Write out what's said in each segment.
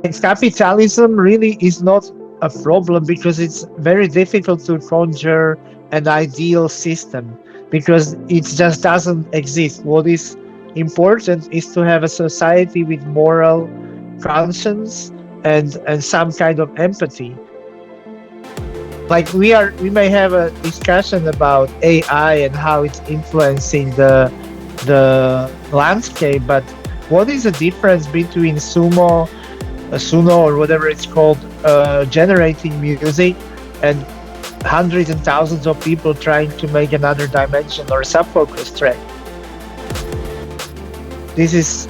And capitalism really is not a problem because it's very difficult to conjure an ideal system because it just doesn't exist. What is important is to have a society with moral conscience and some kind of empathy. Like we may have a discussion about AI and how it's influencing the landscape, but what is the difference between suno or whatever it's called, generating music, and hundreds and thousands of people trying to make another dimension or a sub-focus track? This is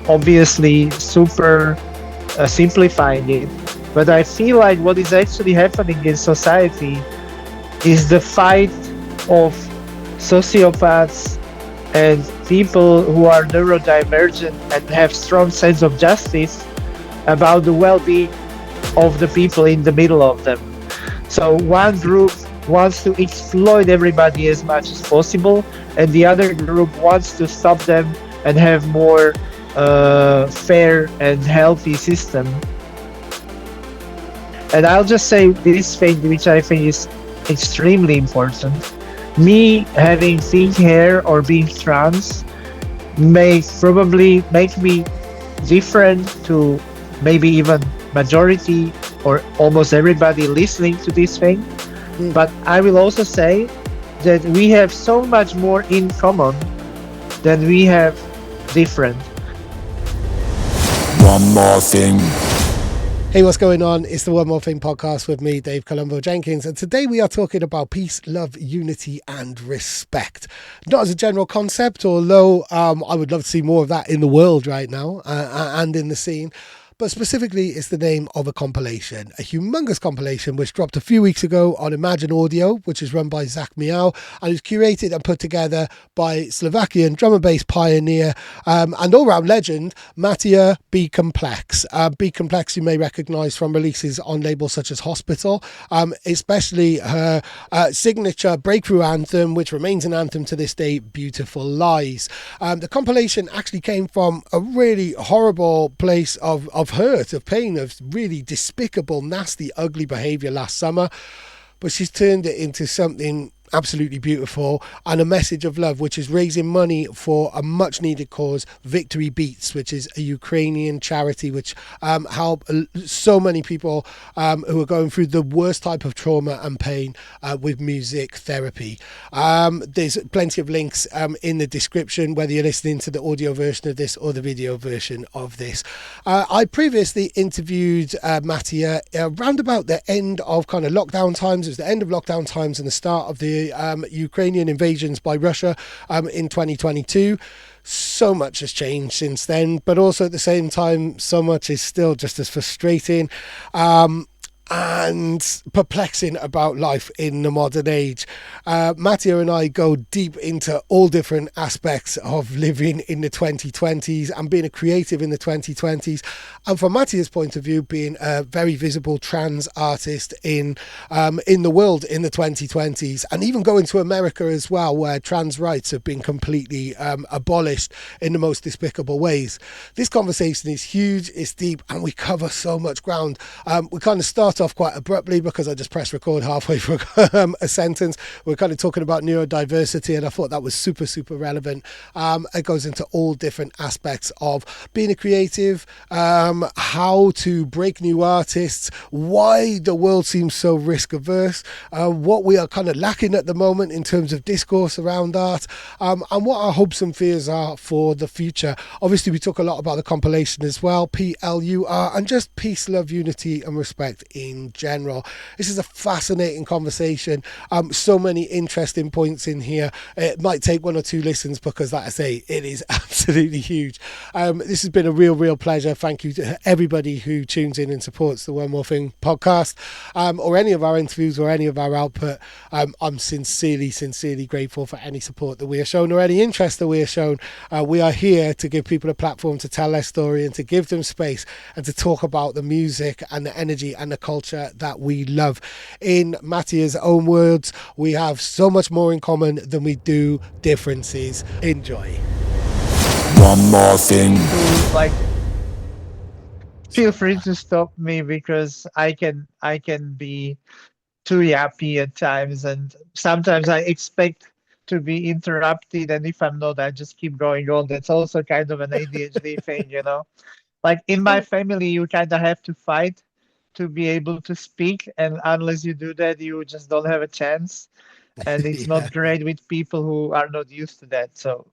obviously super simplifying it, but I feel like what is actually happening in society is the fight of sociopaths and people who are neurodivergent and have strong sense of justice about the well-being of the people in the middle of them. So one group wants to exploit everybody as much as possible, and the other group wants to stop them and have more fair and healthy system. And I'll just say this thing, which I think is extremely important. Me having pink hair or being trans may probably make me different to maybe even majority or almost everybody listening to this thing. But I will also say that we have so much more in common than we have different. One more thing. Hey, what's going on? It's the One More Thing podcast with me, Dave Columbo Jenkins, and today we are talking about peace, love, unity and respect. Not as a general concept, although I would love to see more of that in the world right now and in the scene. But specifically, it's the name of a compilation, a humongous compilation which dropped a few weeks ago on Imagine Audio, which is run by Zach Miao, and is curated and put together by Slovakian drum and bass pioneer and all-round legend, Matia B Complex. B Complex you may recognise from releases on labels such as Hospital, especially her signature breakthrough anthem, which remains an anthem to this day, Beautiful Lies. The compilation actually came from a really horrible place of hurt, of pain, of really despicable, nasty, ugly behaviour last summer, but she's turned it into something absolutely beautiful and a message of love, which is raising money for a much needed cause, Victory Beats, which is a Ukrainian charity which help so many people who are going through the worst type of trauma and pain with music therapy. There's plenty of links in the description, whether you're listening to the audio version of this or the video version of this. I previously interviewed Matia around about the end of kind of lockdown times. It was the end of lockdown times and the start of the Ukrainian invasions by Russia in 2022. So much has changed since then, but also at the same time, so much is still just as frustrating and perplexing about life in the modern age. Matia and I go deep into all different aspects of living in the 2020s and being a creative in the 2020s. And from Matia's point of view, being a very visible trans artist in the world in the 2020s, and even going to America as well, where trans rights have been completely abolished in the most despicable ways. This conversation is huge, it's deep, and we cover so much ground. We kind of start off quite abruptly because I just pressed record halfway through a sentence. We're kind of talking about neurodiversity, and I thought that was super relevant. It goes into all different aspects of being a creative, how to break new artists, why the world seems so risk averse, what we are kind of lacking at the moment in terms of discourse around art, and what our hopes and fears are for the future. Obviously we talk a lot about the compilation as well, PLUR, and just peace, love, unity and respect in general. This is a fascinating conversation. So many interesting points in here. It might take one or two listens because, like I say, it is absolutely huge. This has been a real pleasure. Thank you to everybody who tunes in and supports the One More Thing podcast, or any of our interviews or any of our output. I'm sincerely grateful for any support that we are shown or any interest that we are shown. We are here to give people a platform to tell their story and to give them space and to talk about the music and the energy and the culture that we love. In Matia's own words, we have so much more in common than we do differences. Enjoy. One more thing. Like Feel on free that. to stop me because I can be too yappy at times, and sometimes I expect to be interrupted, and if I'm not, I just keep going on. That's also kind of an ADHD thing, you know. Like in my Oh, family, you kind of have to fight to be able to speak, and unless you do that, you just don't have a chance. And it's yeah. not great with people who are not used to that. So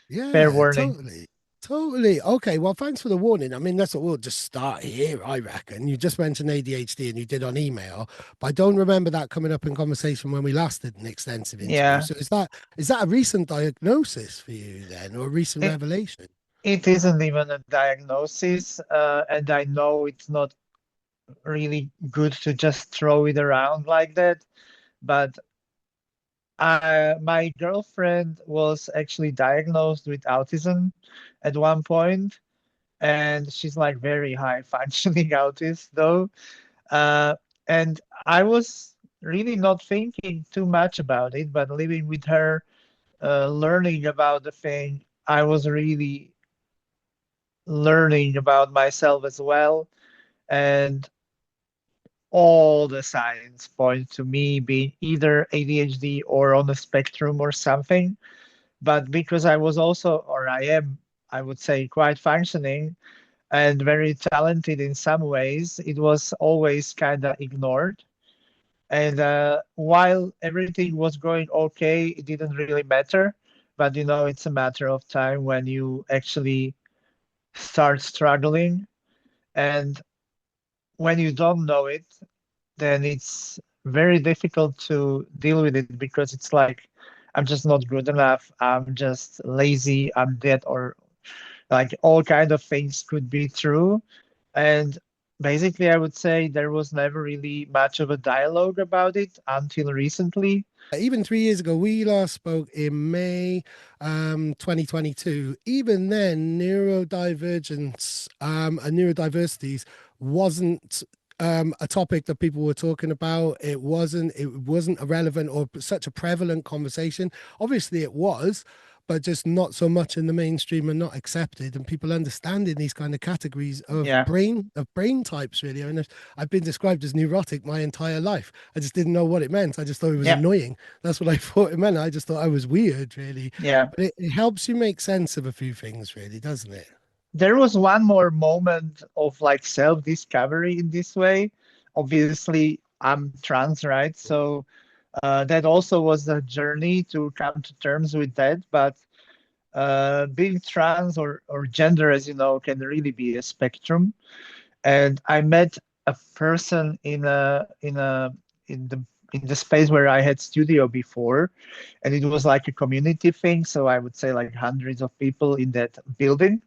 fair Yeah, warning. totally. Totally. Okay, well, thanks for the warning. I mean, that's what we'll just start here, I reckon. You just mentioned ADHD and you did on email, but I don't remember that coming up in conversation when we last did an extensive interview. Yeah, So is that a recent diagnosis for you then, or a recent it revelation? it isn't even a diagnosis, and I know it's not really good to just throw it around like that. But my girlfriend was actually diagnosed with autism at one point, and she's like very high functioning autist though. Uh, and I was really not thinking too much about it, but living with her, learning about the thing, I was really learning about myself as well. And all the signs point to me being either ADHD or on the spectrum or something. But because I was also, or I am, I would say, quite functioning and very talented in some ways, it was always kind of ignored. And while everything was going okay, it didn't really matter. But you know, it's a matter of time when you actually start struggling. And when you don't know it, then it's very difficult to deal with it because it's like, I'm just not good enough. I'm just lazy. I'm dead, or like all kind of things could be true. And basically, I would say there was never really much of a dialogue about it until recently. Even 3 years ago, we last spoke in May 2022. Even then, neurodivergence and neurodiversities wasn't a topic that people were talking about. It wasn't a relevant or such a prevalent conversation. Obviously, it was, but just not so much in the mainstream and not accepted. And people understanding these kind of categories Yeah, of brain types, really. I mean, I've been described as neurotic my entire life. I just didn't know what it meant. I just thought it was yeah, annoying. That's what I thought it meant. I just thought I was weird, really. yeah. But it helps you make sense of a few things, really, doesn't it? There was one more moment of like self-discovery in this way. Obviously, I'm trans, right? So that also was a journey to come to terms with that. But being trans or gender, as you know, can really be a spectrum. And I met a person in the in the space where I had studio before, and it was like a community thing. So I would say like hundreds of people in that building,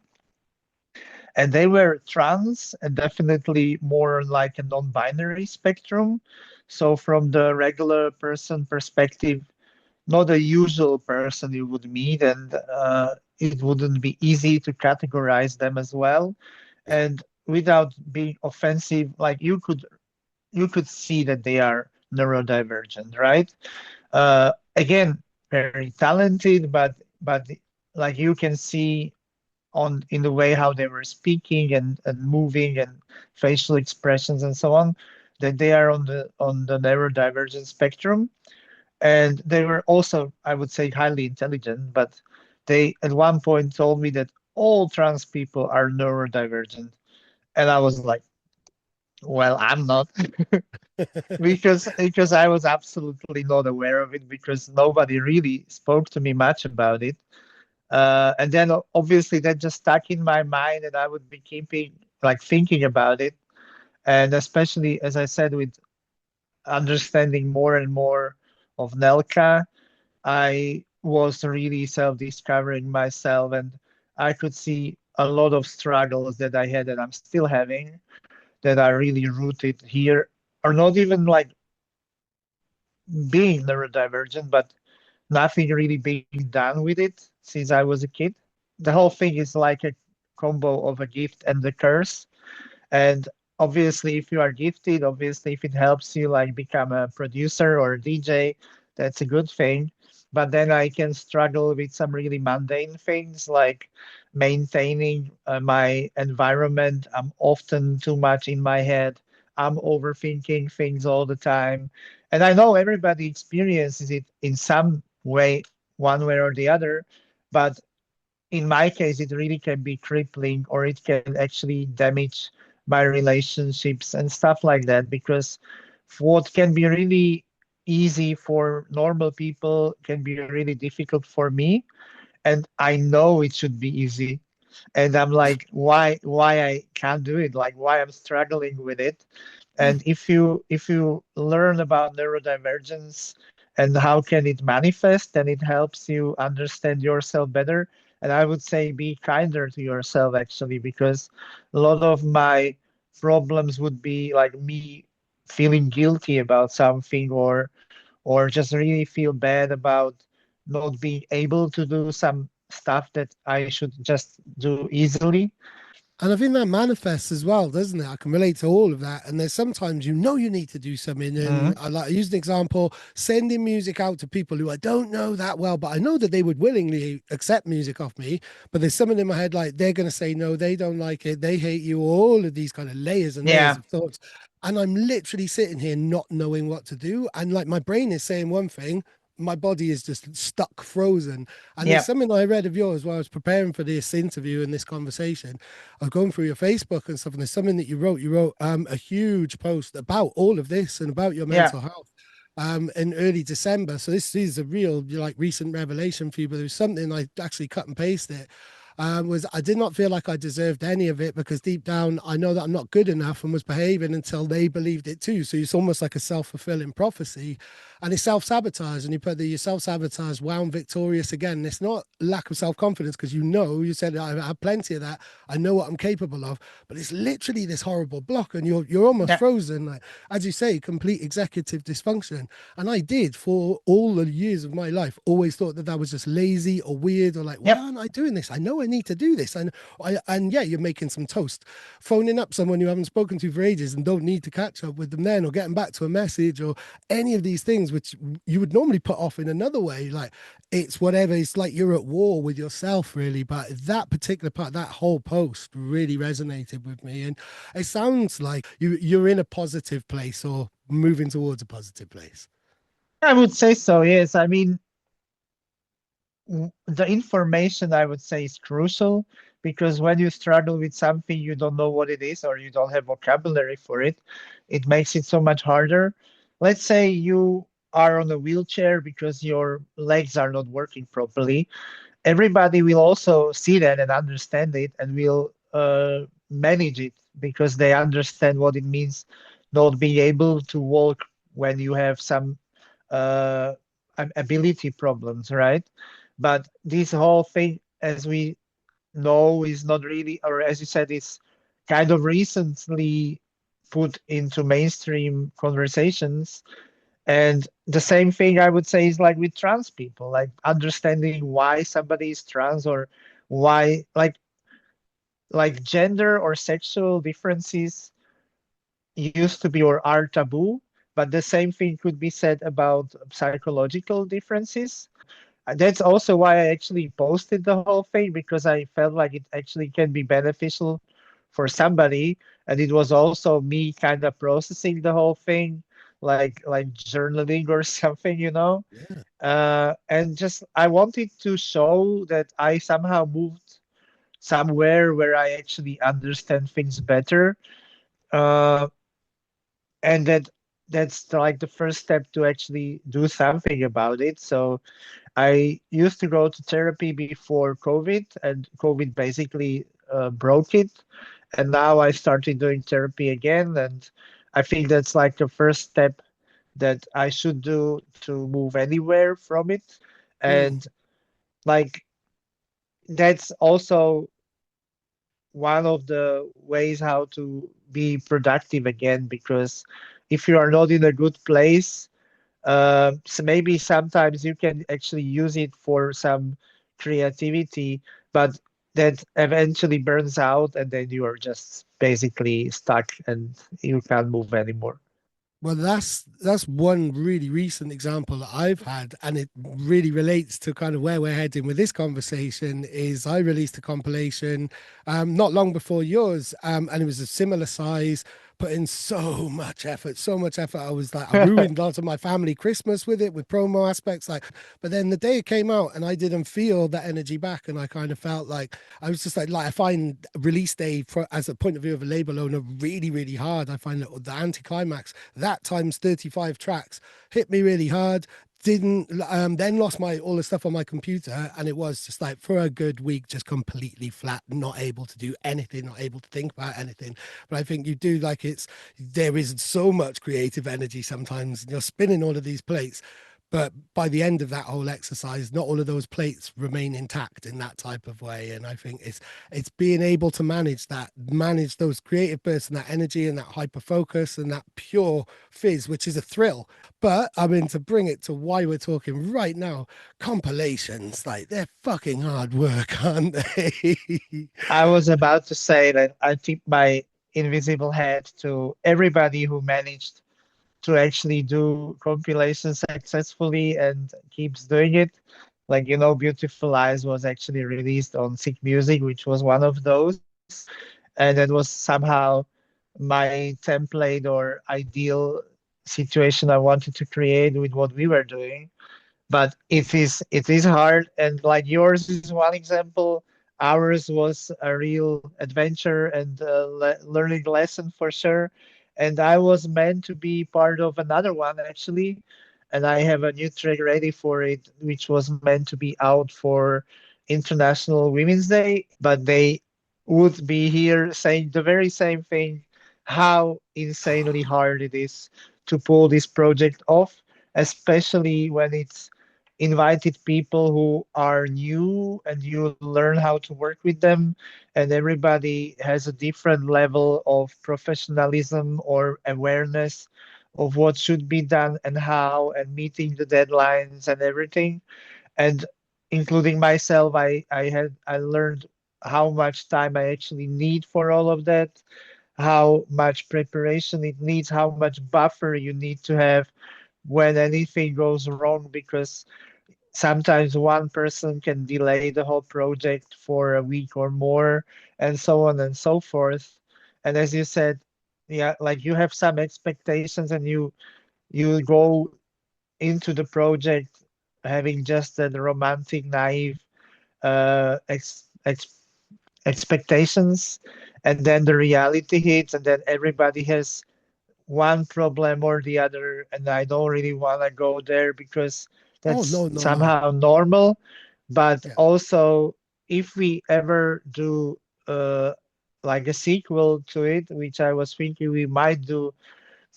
and they were trans and definitely more like a non-binary spectrum. So from the regular person perspective, not a usual person you would meet, and it wouldn't be easy to categorize them as well. Yeah. And without being offensive, like you could see that they are neurodivergent, right? Again, very talented, but like you can see on in the way how they were speaking and moving and facial expressions and so on, that they are on the neurodivergent spectrum. And they were also, I would say, highly intelligent, but they at one point told me that all trans people are neurodivergent. And I was like, well, I'm not, because I was absolutely not aware of it because nobody really spoke to me much about it. And then obviously that just stuck in my mind, and I would be keeping like thinking about it. And especially, as I said, with understanding more and more of Nelka, I was really self-discovering myself, and I could see a lot of struggles that I had that I'm still having that are really rooted here, or not even like being neurodivergent, but nothing really being done with it since I was a kid. The whole thing is like a combo of a gift and a curse. And obviously, if you are gifted, obviously, if it helps you like become a producer or a DJ, that's a good thing. but then I can struggle with some really mundane things like maintaining my environment. I'm often too much in my head. I'm overthinking things all the time. And I know everybody experiences it in some way, one way or the other. But in my case, it really can be crippling or it can actually damage my relationships and stuff like that. Because what can be really easy for normal people can be really difficult for me. And I know it should be easy. And I'm like, why I can't do it? Like why I'm struggling with it. And if you learn about neurodivergence and how can it manifest, then it helps you understand yourself better. And I would say be kinder to yourself actually, because a lot of my problems would be like me feeling guilty about something or just really feel bad about not being able to do some stuff that I should just do easily. And I think that manifests as well, doesn't it? I can relate to all of that. And there's sometimes you know you need to do something. And Mhm. I use an example, sending music out to people who I don't know that well, but I know that they would willingly accept music off me. But there's something in my head like they're going to say no, they don't like it, they hate you, all of these kind of layers and layers Yeah, of thoughts. And I'm literally sitting here not knowing what to do. And like my brain is saying one thing, my body is just stuck, frozen. And there's yeah, something I read of yours while I was preparing for this interview and this conversation. I was going through your Facebook and stuff, and there's something that you wrote. You wrote a huge post about all of this and about your yeah. mental health in early December. So this is a real like recent revelation for you, but it was something I actually cut and pasted. Was I did not feel like I deserved any of it because deep down I know that I'm not good enough and was behaving until they believed it too. So it's almost like a self-fulfilling prophecy, and it's self-sabotage. And you put the you self-sabotage wound victorious again. And it's not lack of self-confidence because you said I have plenty of that. I know what I'm capable of, but it's literally this horrible block, and you're almost Yeah, frozen. Like as you say, complete executive dysfunction. And I did for all the years of my life always thought that that was just lazy or weird or like why yep, aren't I doing this? I know I need to do this, and yeah, you're making some toast, phoning up someone you haven't spoken to for ages and don't need to catch up with them then, or getting back to a message or any of these things which you would normally put off in another way. Like it's whatever. It's like you're at war with yourself, really. But that particular part, that whole post really resonated with me. And it sounds like you're in a positive place or moving towards a positive place. I would say so. Yes, I mean, the information I would say is crucial because when you struggle with something you don't know what it is or you don't have vocabulary for it, it makes it so much harder. Let's say you are on a wheelchair because your legs are not working properly. Everybody will also see that and understand it and will manage it because they understand what it means not being able to walk when you have some uh, ability problems, right? But this whole thing, as we know, is not really, or as you said, it's kind of recently put into mainstream conversations. And the same thing I would say is like with trans people, like understanding why somebody is trans or why, like gender or sexual differences used to be or are taboo, but the same thing could be said about psychological differences. That's also why I actually posted the whole thing because I felt like it actually can be beneficial for somebody, and it was also me kind of processing the whole thing, like journaling or something, you know. Yeah. And just I wanted to show that I somehow moved somewhere where I actually understand things better. Uh, and that's like the first step to actually do something about it. So I used to go to therapy before COVID, and COVID basically broke it. And now I started doing therapy again, and I think that's like the first step that I should do to move anywhere from it. Mm. And like that's also one of the ways how to be productive again, because if you are not in a good place, so maybe sometimes you can actually use it for some creativity, but that eventually burns out and then you are just basically stuck and you can't move anymore. Well, that's one really recent example that I've had, and it really relates to kind of where we're heading with this conversation. Is I released a compilation not long before yours, and it was a similar size, put in so much effort, so much effort. I was like, I ruined lots of my family Christmas with it, with promo aspects, like. But then the day it came out, and I didn't feel that energy back, and I kind of felt like I was just like I find release day for, as a point of view of a label owner, really, really hard. I find that the anticlimax that times 35 tracks hit me really hard. Didn't then lost my all the stuff on my computer, and it was just like for a good week just completely flat, not able to do anything, not able to think about anything. But I think you do like it's there is so much creative energy sometimes, and you're spinning all of these plates, but by the end of that whole exercise, not all of those plates remain intact in that type of way. And I think it's being able to manage that, manage those creative bursts and that energy and that hyper focus and that pure fizz, which is a thrill. But I mean, to bring it to why we're talking right now, compilations, like they're fucking hard work, aren't they? I was about to say that I tip my invisible hat to everybody who managed to actually do compilations successfully and keeps doing it. Like, Beautiful Eyes was actually released on Sick Music, which was one of those. And that was somehow my template or ideal situation I wanted to create with what we were doing. But it is hard, and like yours is one example. Ours was a real adventure and learning lesson for sure. And I was meant to be part of another one actually, and I have a new track ready for it, which was meant to be out for International Women's Day, but they would be here saying the very same thing, how insanely hard it is to pull this project off, especially when it's invited people who are new and you learn how to work with them, and everybody has a different level of professionalism or awareness of what should be done and how, and meeting the deadlines and everything. And including myself, I learned how much time I actually need for all of that, how much preparation it needs, how much buffer you need to have when anything goes wrong, because sometimes one person can delay the whole project for a week or more, and so on and so forth. And as you said, yeah, like you have some expectations, and you go into the project having just the romantic, naive uh, ex, ex, expectations, and then the reality hits, and then everybody has one problem or the other, and I don't really want to go there because Oh that's no, no, no. somehow normal. But Yeah, also, if we ever do uh, like a sequel to it, which I was thinking we might do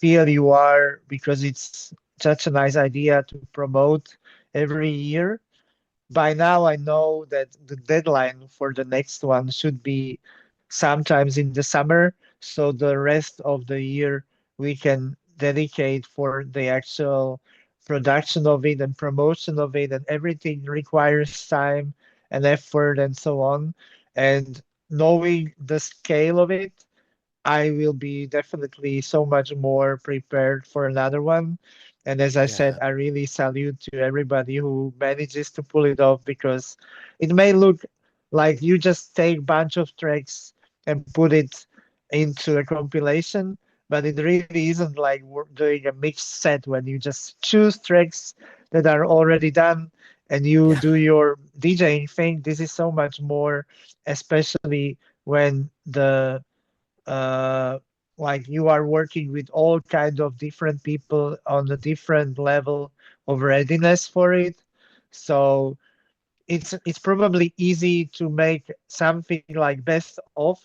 PLUR, because it's such a nice idea to promote every year. By now, I know that the deadline for the next one should be sometimes in the summer, so the rest of the year we can dedicate for the actual production of it and promotion of it, and everything requires time and effort and so on. And knowing the scale of it, I will be definitely so much more prepared for another one. And as I said, yeah, I really salute to everybody who manages to pull it off, because it may look like you just take a bunch of tracks and put it into a compilation, but it really isn't like we're doing a mixed set when you just choose tracks that are already done and you yeah, do your DJing thing. This is so much more, especially when the uh, like you are working with all kinds of different people on a different level of readiness for it. So it's probably easy to make something like best of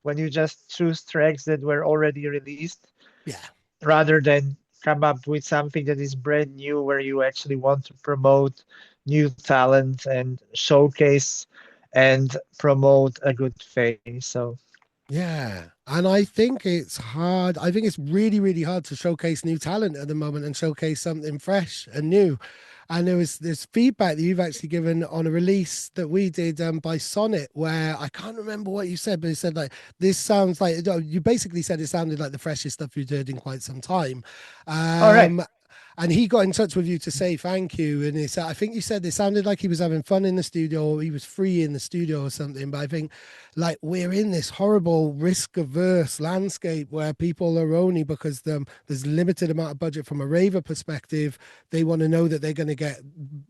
when you just choose tracks that were already released, yeah. rather than come up with something that is brand new where you actually want to promote new talent and showcase and promote a good thing. So Yeah. And I think it's hard. I think it's really, really hard to showcase new talent at the moment and showcase something fresh and new. And there was this feedback that you've actually given on a release that we did by Sonnet, where I can't remember what you said, but you said like this sounds like you basically said it sounded like the freshest stuff you've heard in quite some time. All right. Um, and he got in touch with you to say thank you. And he said, I think you said it sounded like he was having fun in the studio or he was free in the studio or something. But I think like we're in this horrible risk averse landscape where people are only because there's limited amount of budget from a raver perspective. They want to know that they're going to get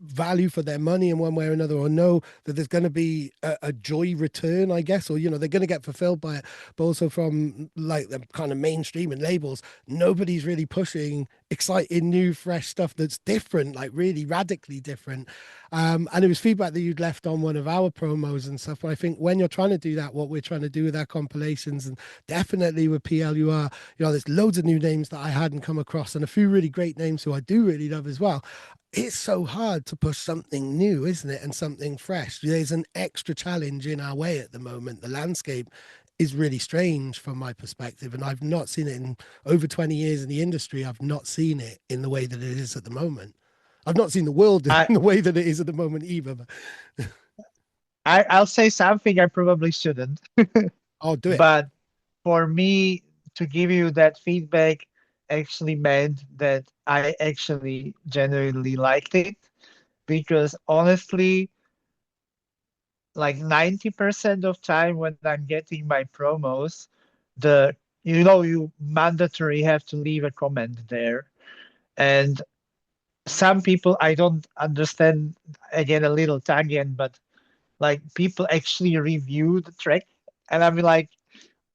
value for their money in one way or another, or know that there's going to be a joy return, I guess, or, they're going to get fulfilled by it. But also from like the kind of mainstream and labels, nobody's really pushing exciting new fresh stuff that's different, like really radically different. And it was feedback that you'd left on one of our promos and stuff. But I think when you're trying to do that, what we're trying to do with our compilations and definitely with PLUR, there's loads of new names that I hadn't come across and a few really great names who I do really love as well. It's so hard to push something new, isn't it? And something fresh. There's an extra challenge in our way at the moment. The landscape is really strange from my perspective. And I've not seen it in over 20 years in the industry. I've not seen it in the way that it is at the moment. I've not seen the world in I, the way that it is at the moment either. But I'll say something I probably shouldn't, I'll do it. but for me to give you that feedback actually meant that I actually genuinely liked it because honestly, like 90% of time when I'm getting my promos, the you mandatory have to leave a comment there. And some people I don't understand, again a little tangent, but like people actually review the track and I'm like,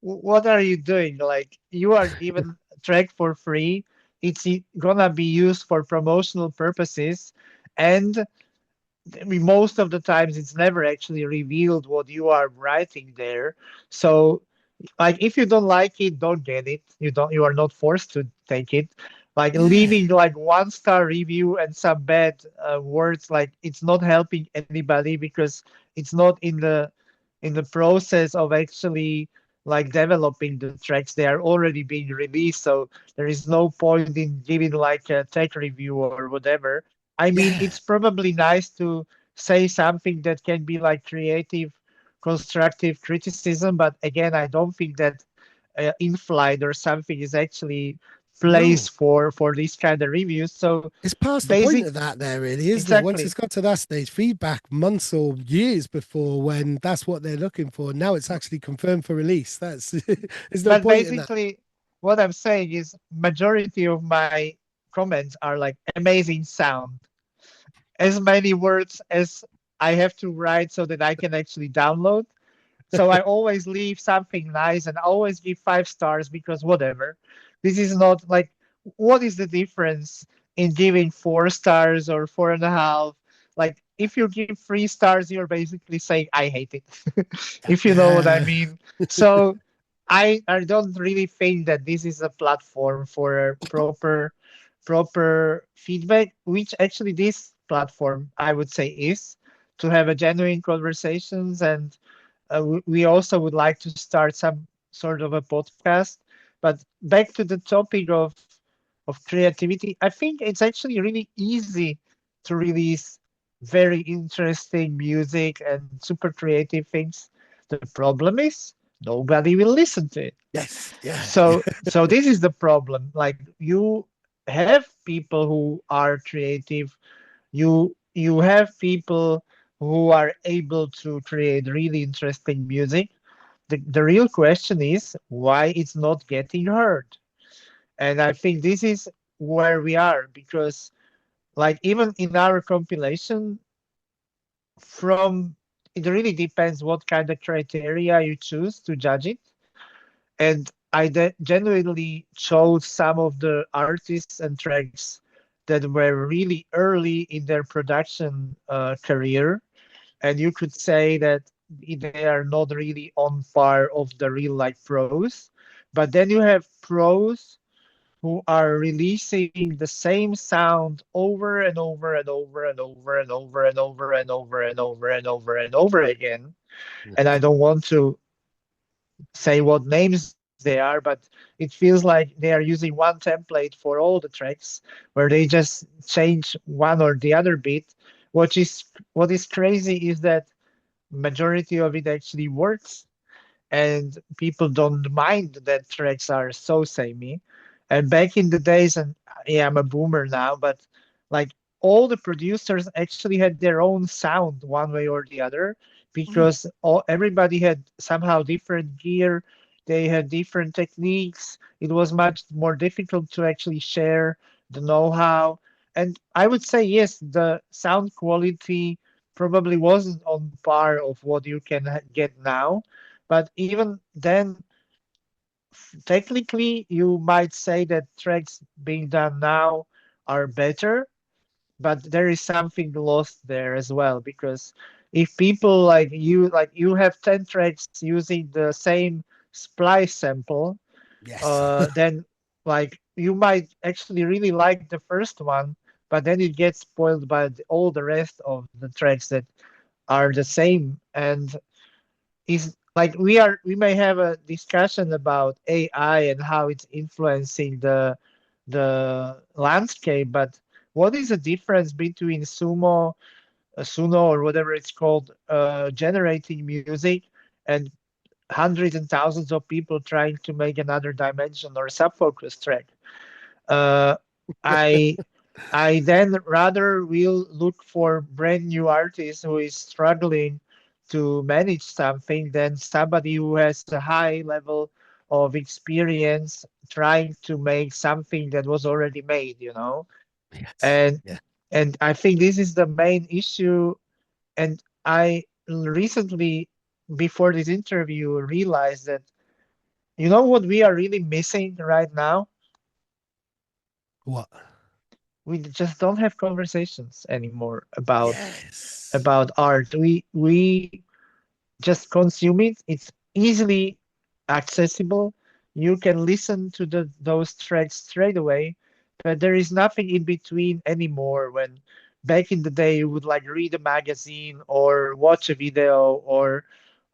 what are you doing? Like you are given a track for free. It's gonna be used for promotional purposes, and I mean, most of the times it's never actually revealed what you are writing there. So like if you don't like it, don't get it. You are not forced to take it. Like Yeah. leaving like 1 star review and some bad words, like it's not helping anybody because it's not in the process of actually like developing the tracks. They are already being released, so there is no point in giving like a tech review or whatever. I mean, Yeah. it's probably nice to say something that can be like creative, constructive criticism, but again, I don't think that in flight or something is actually No. placed for these kind of reviews. So It's past the point basic, of that there, really, isn't it? Once exactly. it's got to that stage, feedback months or years before when that's what they're looking for. Now it's actually confirmed for release. That's there's no But point in that. basically, what I'm saying is majority of my comments are like amazing sound, as many words as I have to write so that I can actually download. So I always leave something nice and I always give 5 stars because whatever. This is not like, what is the difference in giving 4 stars or 4.5? Like if you give 3 stars, you're basically saying I hate it, if you know what I Yeah. mean. So I don't really think that this is a platform for a proper feedback, which actually this platform I would say is to have a genuine conversations, and we also would like to start some sort of a podcast. But back to the topic of creativity, I think it's actually really easy to release very interesting music and super creative things. The problem is nobody will listen to it. Yes. Yeah. So this is the problem. Like you have people who are creative, you have people who are able to create really interesting music. The real question is why it's not getting heard. And I think this is where we are because like even in our compilation from it really depends what kind of criteria you choose to judge it. And I genuinely chose some of the artists and tracks that were really early in their production career, and you could say that they are not really on par of the real life pros. But then you have pros who are releasing the same sound over and over and over and over and over and over and over and over and over and over again. And I don't want to say what names they are, but it feels like they are using one template for all the tracks, where they just change one or the other bit. What is crazy is that majority of it actually works, and people don't mind that tracks are so samey. And back in the days, and yeah, I'm a boomer now, but like all the producers actually had their own sound one way or the other, Mm. because everybody had somehow different gear, they had different techniques. It was much more difficult to actually share the know-how. And I would say, yes, the sound quality probably wasn't on par of what you can get now, but even then, technically, you might say that tracks being done now are better, but there is something lost there as well, because if people like you have 10 tracks using the same splice sample, Yes. then like you might actually really like the first one, but then it gets spoiled by all the rest of the tracks that are the same. And is like we may have a discussion about AI and how it's influencing the landscape, but what is the difference between suno or whatever it's called, generating music, and hundreds and thousands of people trying to make another dimension or subfocus track? Uh, I I then rather will look for brand new artist who is struggling to manage something than somebody who has a high level of experience trying to make something that was already made, Yes. And Yeah. and I think this is the main issue. And I recently, before this interview, realized that what we are really missing right now? What? We just don't have conversations anymore about Yes. about art. We just consume it. It's easily accessible. You can listen to those tracks straight away, but there is nothing in between anymore. When back in the day you would like read a magazine or watch a video, or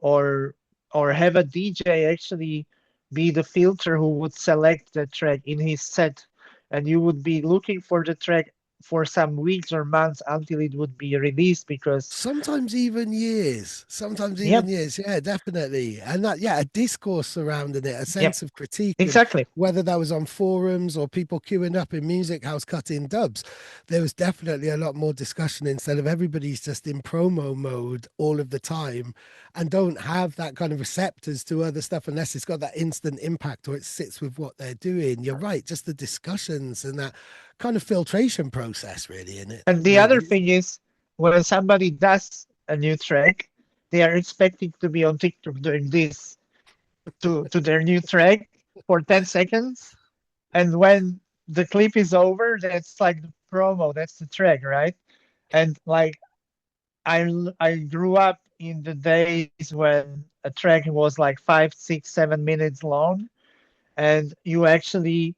or have a DJ actually be the filter who would select the track in his set, and you would be looking for the track for some weeks or months until it would be released, because Sometimes even years. Sometimes even yep, years. Yeah, definitely. And that, yeah, a discourse surrounding it, a yep, sense of critique, and exactly. whether that was on forums or people queuing up in music house cutting dubs, there was definitely a lot more discussion instead of everybody's just in promo mode all of the time and don't have that kind of receptors to other stuff unless it's got that instant impact or it sits with what they're doing. You're right. Just the discussions and that kind of filtration process, really, in it. And the other Really. thing is, when somebody does a new track, they are expecting to be on TikTok doing this to their new track for 10 seconds. And when the clip is over, that's like the promo, that's the track, right? And like I grew up in the days when a track was like 5, 6, 7 minutes long, and you actually,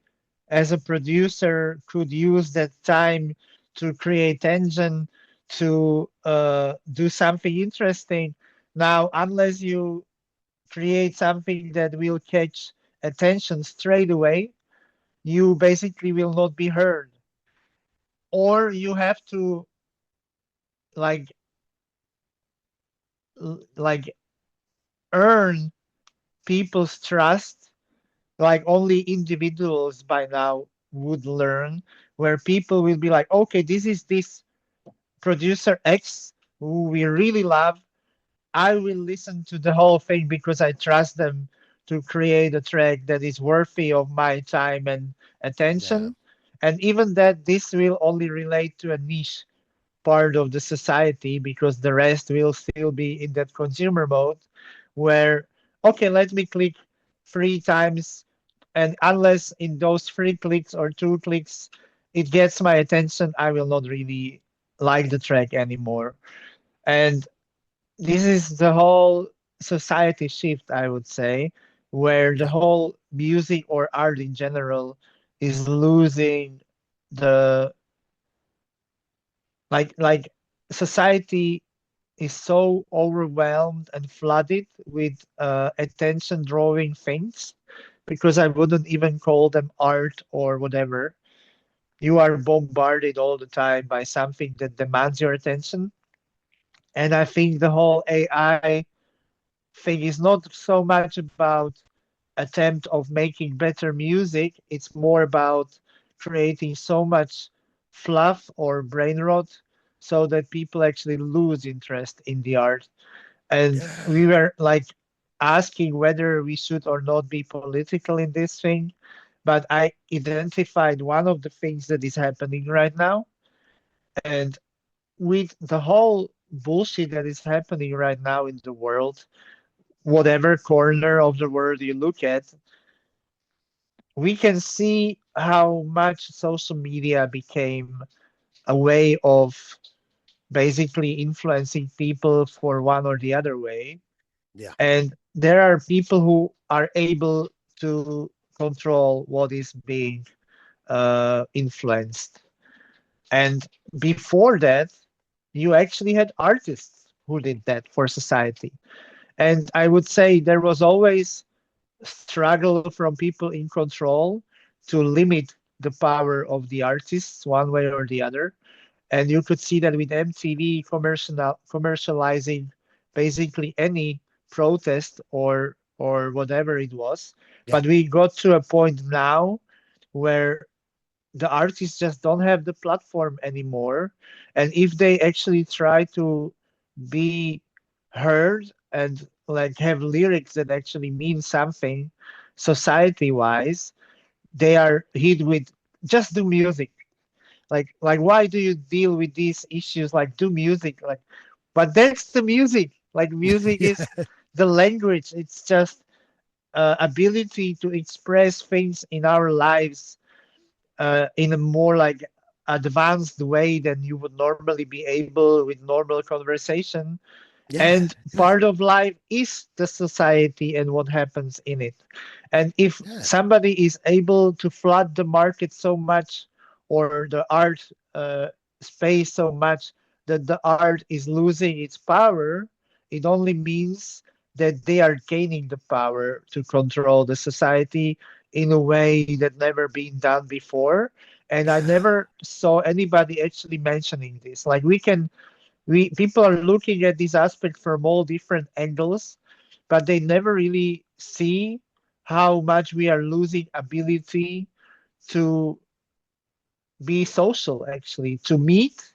as a producer, could use that time to create tension, to do something interesting. Now, unless you create something that will catch attention straight away, you basically will not be heard, or you have to like like earn people's trust, like only individuals by now would learn, where people will be like, okay, this is this producer X who we really love. I will listen to the whole thing because I trust them to create a track that is worthy of my time and Yeah. attention. And even that, this will only relate to a niche part of the society, because the rest will still be in that consumer mode where, okay, let me click 3 times. And unless in those 3 clicks or 2 clicks, it gets my attention, I will not really like the track anymore. And this is the whole society shift, I would say, where the Yeah. whole music or art in general is losing the like society is so overwhelmed and flooded with attention drawing things, because I wouldn't even call them art or whatever. You are bombarded all the time by something that demands your attention. And I think the whole AI thing is not so much about attempt of making better music. It's more about creating so much fluff or brain rot so that people actually lose interest in the art. And we Yeah. were like asking whether we should or not be political in this thing. But I identified one of the things that is happening right now. And with the whole bullshit that is happening right now in the world, whatever corner of the world you look at, we can see how much social media became a way of basically influencing people for one or the other way. Yeah. And there are people who are able to control what is being influenced. And before that, you actually had artists who did that for society. And I would say there was always struggle from people in control to limit the power of the artists one way or the other. And you could see that with MTV commercializing basically any protest or whatever it was. Yeah. But we got to a point now where the artists just don't have the platform anymore. And if they actually try to be heard and like have lyrics that actually mean something society wise, they are hit with just do music. Like why do you deal with these issues? Like do music. Like but that's the music. Like music is Yeah. the language. It's just ability to express things in our lives in a more like advanced way than you would normally be able with normal conversation. Yeah. And part of life is the society and what happens in it. And if Yeah. somebody is able to flood the market so much or the art space so much that the art is losing its power, it only means that they are gaining the power to control the society in a way that never been done before. And I Yeah. never saw anybody actually mentioning this. Like we people are looking at this aspect from all different angles, but they never really see how much we are losing ability to be social, actually, to meet,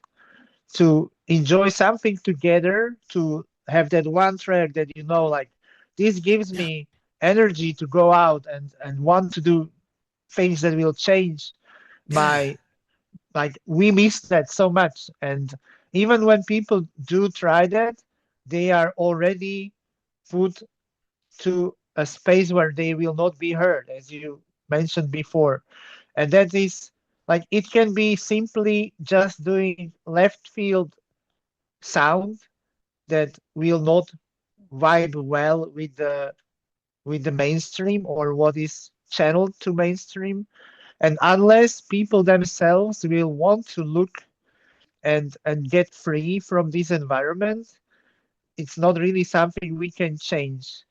to enjoy something together, to have that one track that like this gives Yeah. me energy to go out and want to do things that will change Yeah. my like we miss that so much. And even when people do try that, they are already put to a space where they will not be heard, as you mentioned before. And that is like it can be simply just doing left field sound that will not vibe well with the mainstream or what is channeled to mainstream. And unless people themselves will want to look and get free from this environment, it's not really something we can change.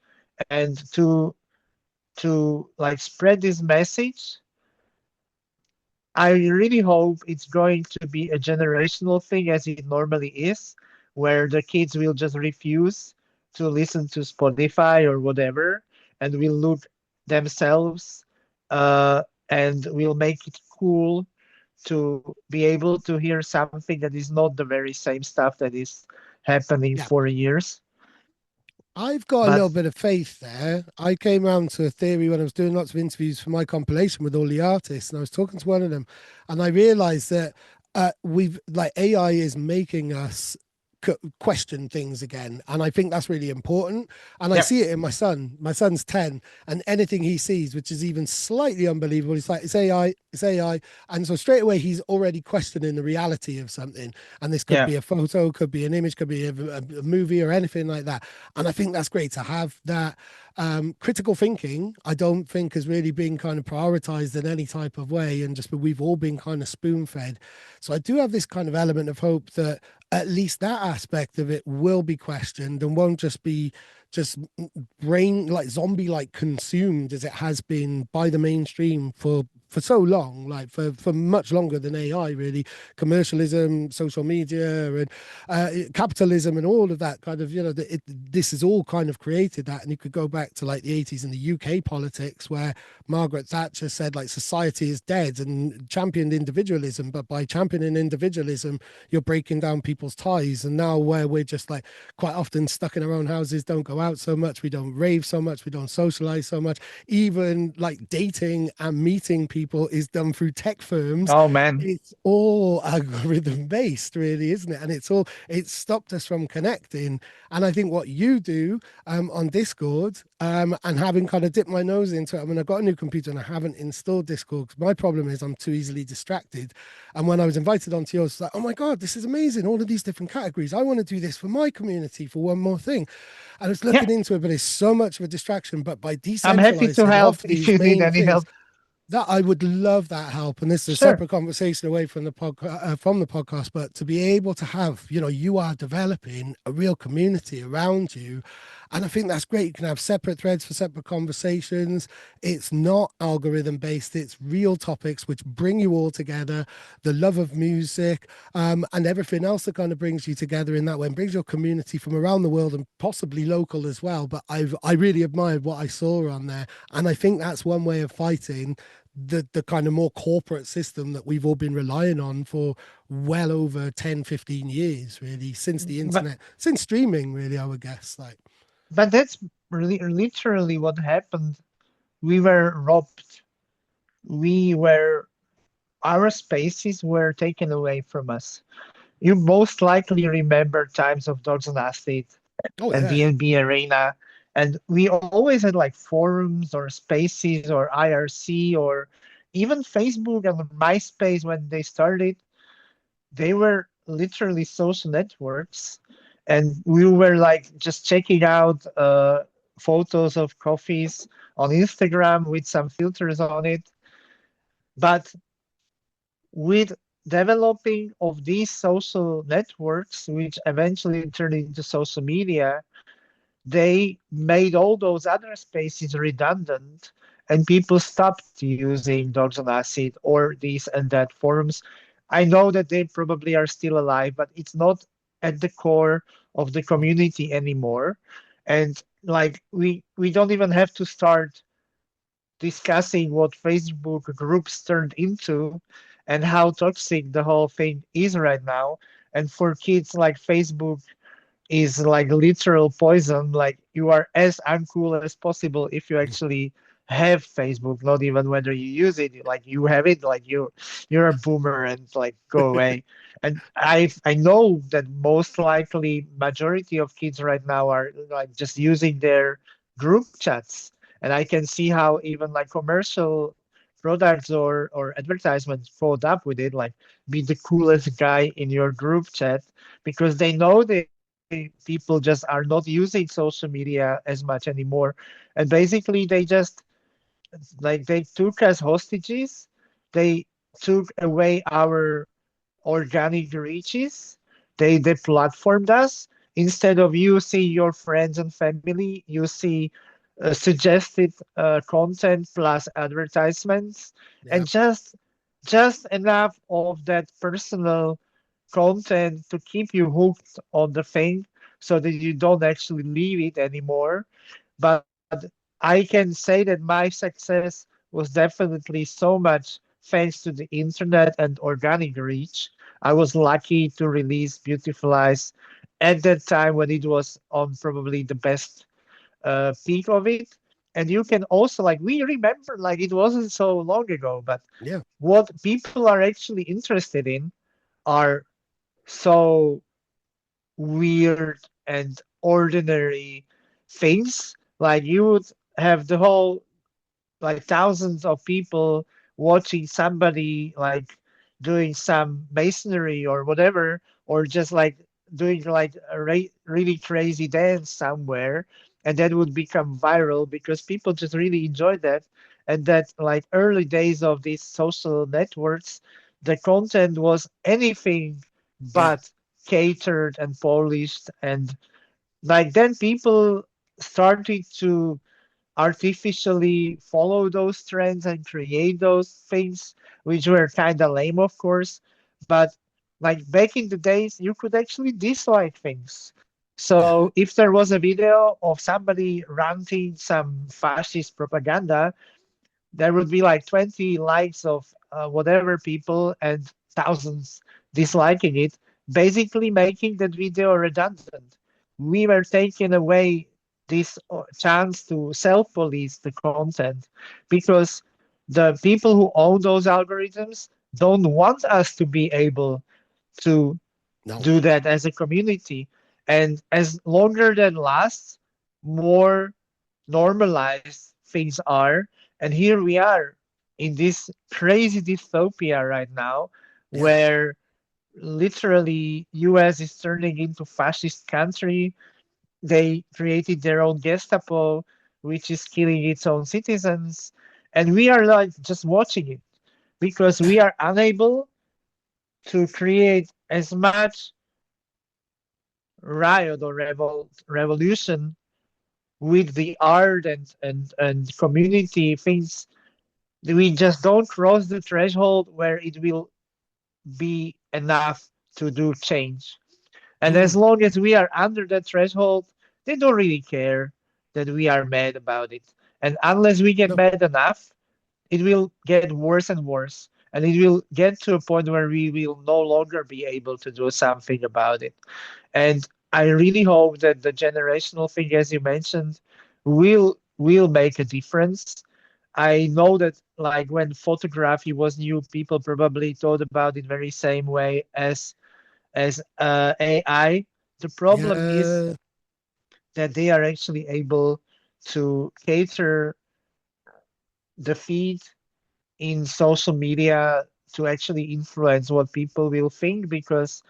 And to like spread this message, I really hope it's going to be a generational thing as it normally is, where the kids will just refuse to listen to Spotify or whatever and will look themselves and will make it cool to be able to hear something that is not the very same stuff that is happening Yeah. for years. I've got a But little bit of faith there. I came around to a theory when I was doing lots of interviews for my compilation with all the artists, and I was talking to one of them, and I realized that we've like AI is making us question things again, and I think that's really important. And I yeah, see it in my son. My son's 10, and anything he sees, which is even slightly unbelievable, it's like it's AI, it's AI, and so straight away he's already questioning the reality of something. And this could yeah, be a photo, could be an image, could be a movie or anything like that. And I think that's great to have that. Critical thinking, I don't think has really been kind of prioritized in any type of way, and just we've all been kind of spoon fed. So I do have this kind of element of hope that at least that aspect of it will be questioned and won't just be just brain like zombie like consumed as it has been by the mainstream for so long, like for much longer than AI, really. Commercialism, social media, and capitalism, and all of that kind of, this has all kind of created that. And you could go back to like the 80s in the UK politics, where Margaret Thatcher said like society is dead and championed individualism, but by championing individualism, you're breaking down people's ties. And now where we're just like quite often stuck in our own houses, don't go out so much, we don't rave so much, we don't socialize so much, even like dating and meeting people is done through tech firms. Oh man. It's all algorithm based, really, isn't it? And it's stopped us from connecting. And I think what you do on Discord, and having kind of dipped my nose into it, I mean, I've got a new computer and I haven't installed Discord because my problem is I'm too easily distracted. And when I was invited onto yours, it's like, oh my God, this is amazing. All of these different categories. I want to do this for my community for one more thing. And I was Yeah, looking into it, but it's so much of a distraction. But by I'm happy to decentralizing help off if these you need main any things, help. that I would love that help. And this is a Sure. separate conversation away from the podcast, but to be able to have, you are developing a real community around you. And I think that's great. You can have separate threads for separate conversations. It's not algorithm based, it's real topics which bring you all together. The love of music, and everything else that kind of brings you together in that way, and brings your community from around the world and possibly local as well. But I really admired what I saw on there. And I think that's one way of fighting the kind of more corporate system that we've all been relying on for well over 10, 15 years, really, since the But internet, since streaming, really, I would guess. Like, but that's really literally what happened. We were robbed. We were Our spaces were taken away from us. You most likely remember times of Dogs on Acid oh and yeah, B&B Arena. And we always had like forums or spaces or IRC or even Facebook and MySpace when they started. They were literally social networks. And we were like just checking out photos of coffees on Instagram with some filters on it. But with developing of these social networks, which eventually turned into social media, they made all those other spaces redundant, and people stopped using Dogs on Acid or these and that forums. I know that they probably are still alive, but it's not at the core of the community anymore. And like we don't even have to start discussing what Facebook groups turned into and how toxic the whole thing is right now. And for kids, like Facebook is like literal poison. Like you are as uncool as possible if you actually have Facebook, not even whether you use it. Like you have it, like you're a boomer and like go away. And I know that most likely majority of kids right now are like just using their group chats. And I can see how even like commercial products or advertisements fold up with it, like be the coolest guy in your group chat because they know people just are not using social media as much anymore. And basically, they just like they took us hostages. They took away our organic reaches. They platformed us. Instead of you see your friends and family, you see suggested content plus advertisements, yeah, and just enough of that personal content to keep you hooked on the thing so that you don't actually leave it anymore. But I can say that my success was definitely so much thanks to the internet and organic reach. I was lucky to release Beautiful Eyes at that time when it was on probably the best peak of it. And you can also like we remember like it wasn't so long ago, but yeah, what people are actually interested in are so weird and ordinary things. Like you would have the whole like thousands of people watching somebody like doing some masonry or whatever, or just like doing like a really crazy dance somewhere, and that would become viral because people just really enjoy that. And that like early days of these social networks, the content was anything yeah, but catered and polished, and like then people started to artificially follow those trends and create those things, which were kind of lame, of course. But like back in the days, you could actually dislike things. Yeah. So if there was a video of somebody ranting some fascist propaganda, there would be like 20 likes of whatever people and thousands disliking it, basically making that video redundant. We were taking away this chance to self-police the content because the people who own those algorithms don't want us to be able to No. do that as a community. And as longer that lasts, more normalized things are. And here we are in this crazy dystopia right now Yeah. where literally US is turning into fascist country. They created their own Gestapo, which is killing its own citizens. And we are like just watching it because we are unable to create as much riot or revolution with the art and community things. We just don't cross the threshold where it will be enough to do change. And as Mm. long as we are under that threshold, they don't really care that we are mad about it. And unless we get No. mad enough, it will get worse and worse. And it will get to a point where we will no longer be able to do something about it. And I really hope that the generational thing, as you mentioned, will make a difference. I know that like when photography was new, people probably thought about it very same way as AI. The problem is Yeah. that they are actually able to cater the feed in social media to actually influence what people will think because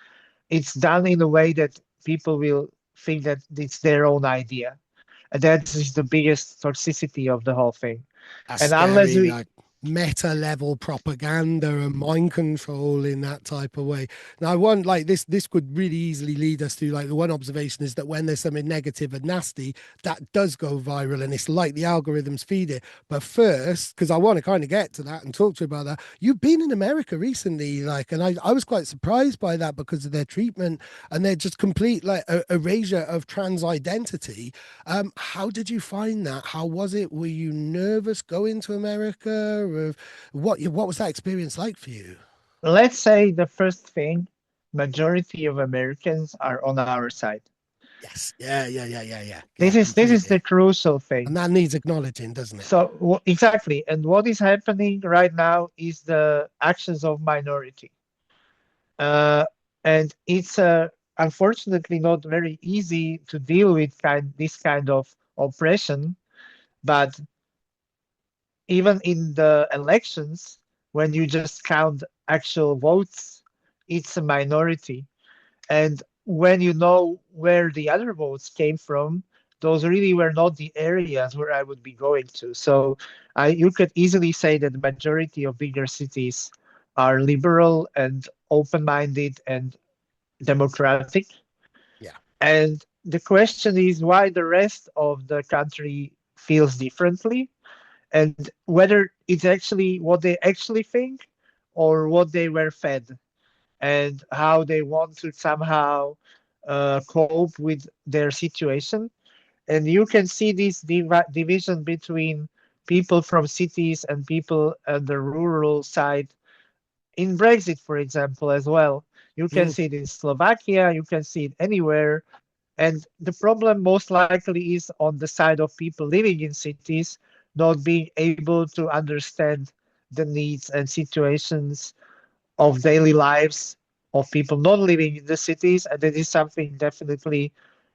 it's done in a way that people will think that it's their own idea. And that is the biggest toxicity of the whole thing. That's And unless scary, we like meta level propaganda and mind control in that type of way. Now, one like this could really easily lead us to like the one observation is that when there's something negative and nasty, that does go viral, and it's like the algorithms feed it. But first, because I want to kind of get to that and talk to you about that, you've been in America recently, like, and I was quite surprised by that because of their treatment and their just complete like erasure of trans identity. How did you find that? How was it? Were you nervous going to America? Or what was that experience like for you? let's say the first thing, majority of Americans are on our side. Yes. Yeah. Yeah. Yeah. Yeah. Yeah. This Yeah. is this is Completely. the crucial thing. And that needs acknowledging, doesn't it? So exactly, and what is happening right now is the actions of minority, uh, and it's unfortunately not very easy to deal with this kind of oppression. But even in the elections, when you just count actual votes, it's a minority. And when you know where the other votes came from, those really were not the areas where I would be going to. So you could easily say that the majority of bigger cities are liberal and open-minded and democratic. Yeah. And the question is why the rest of the country feels differently and whether it's actually what they actually think or what they were fed and how they want to somehow cope with their situation. And you can see this division between people from cities and people at the rural side in Brexit, for example, as well. You can Mm, see it in Slovakia, you can see it anywhere. And the problem most likely is on the side of people living in cities not being able to understand the needs and situations of daily lives of people not living in the cities. And that is something definitely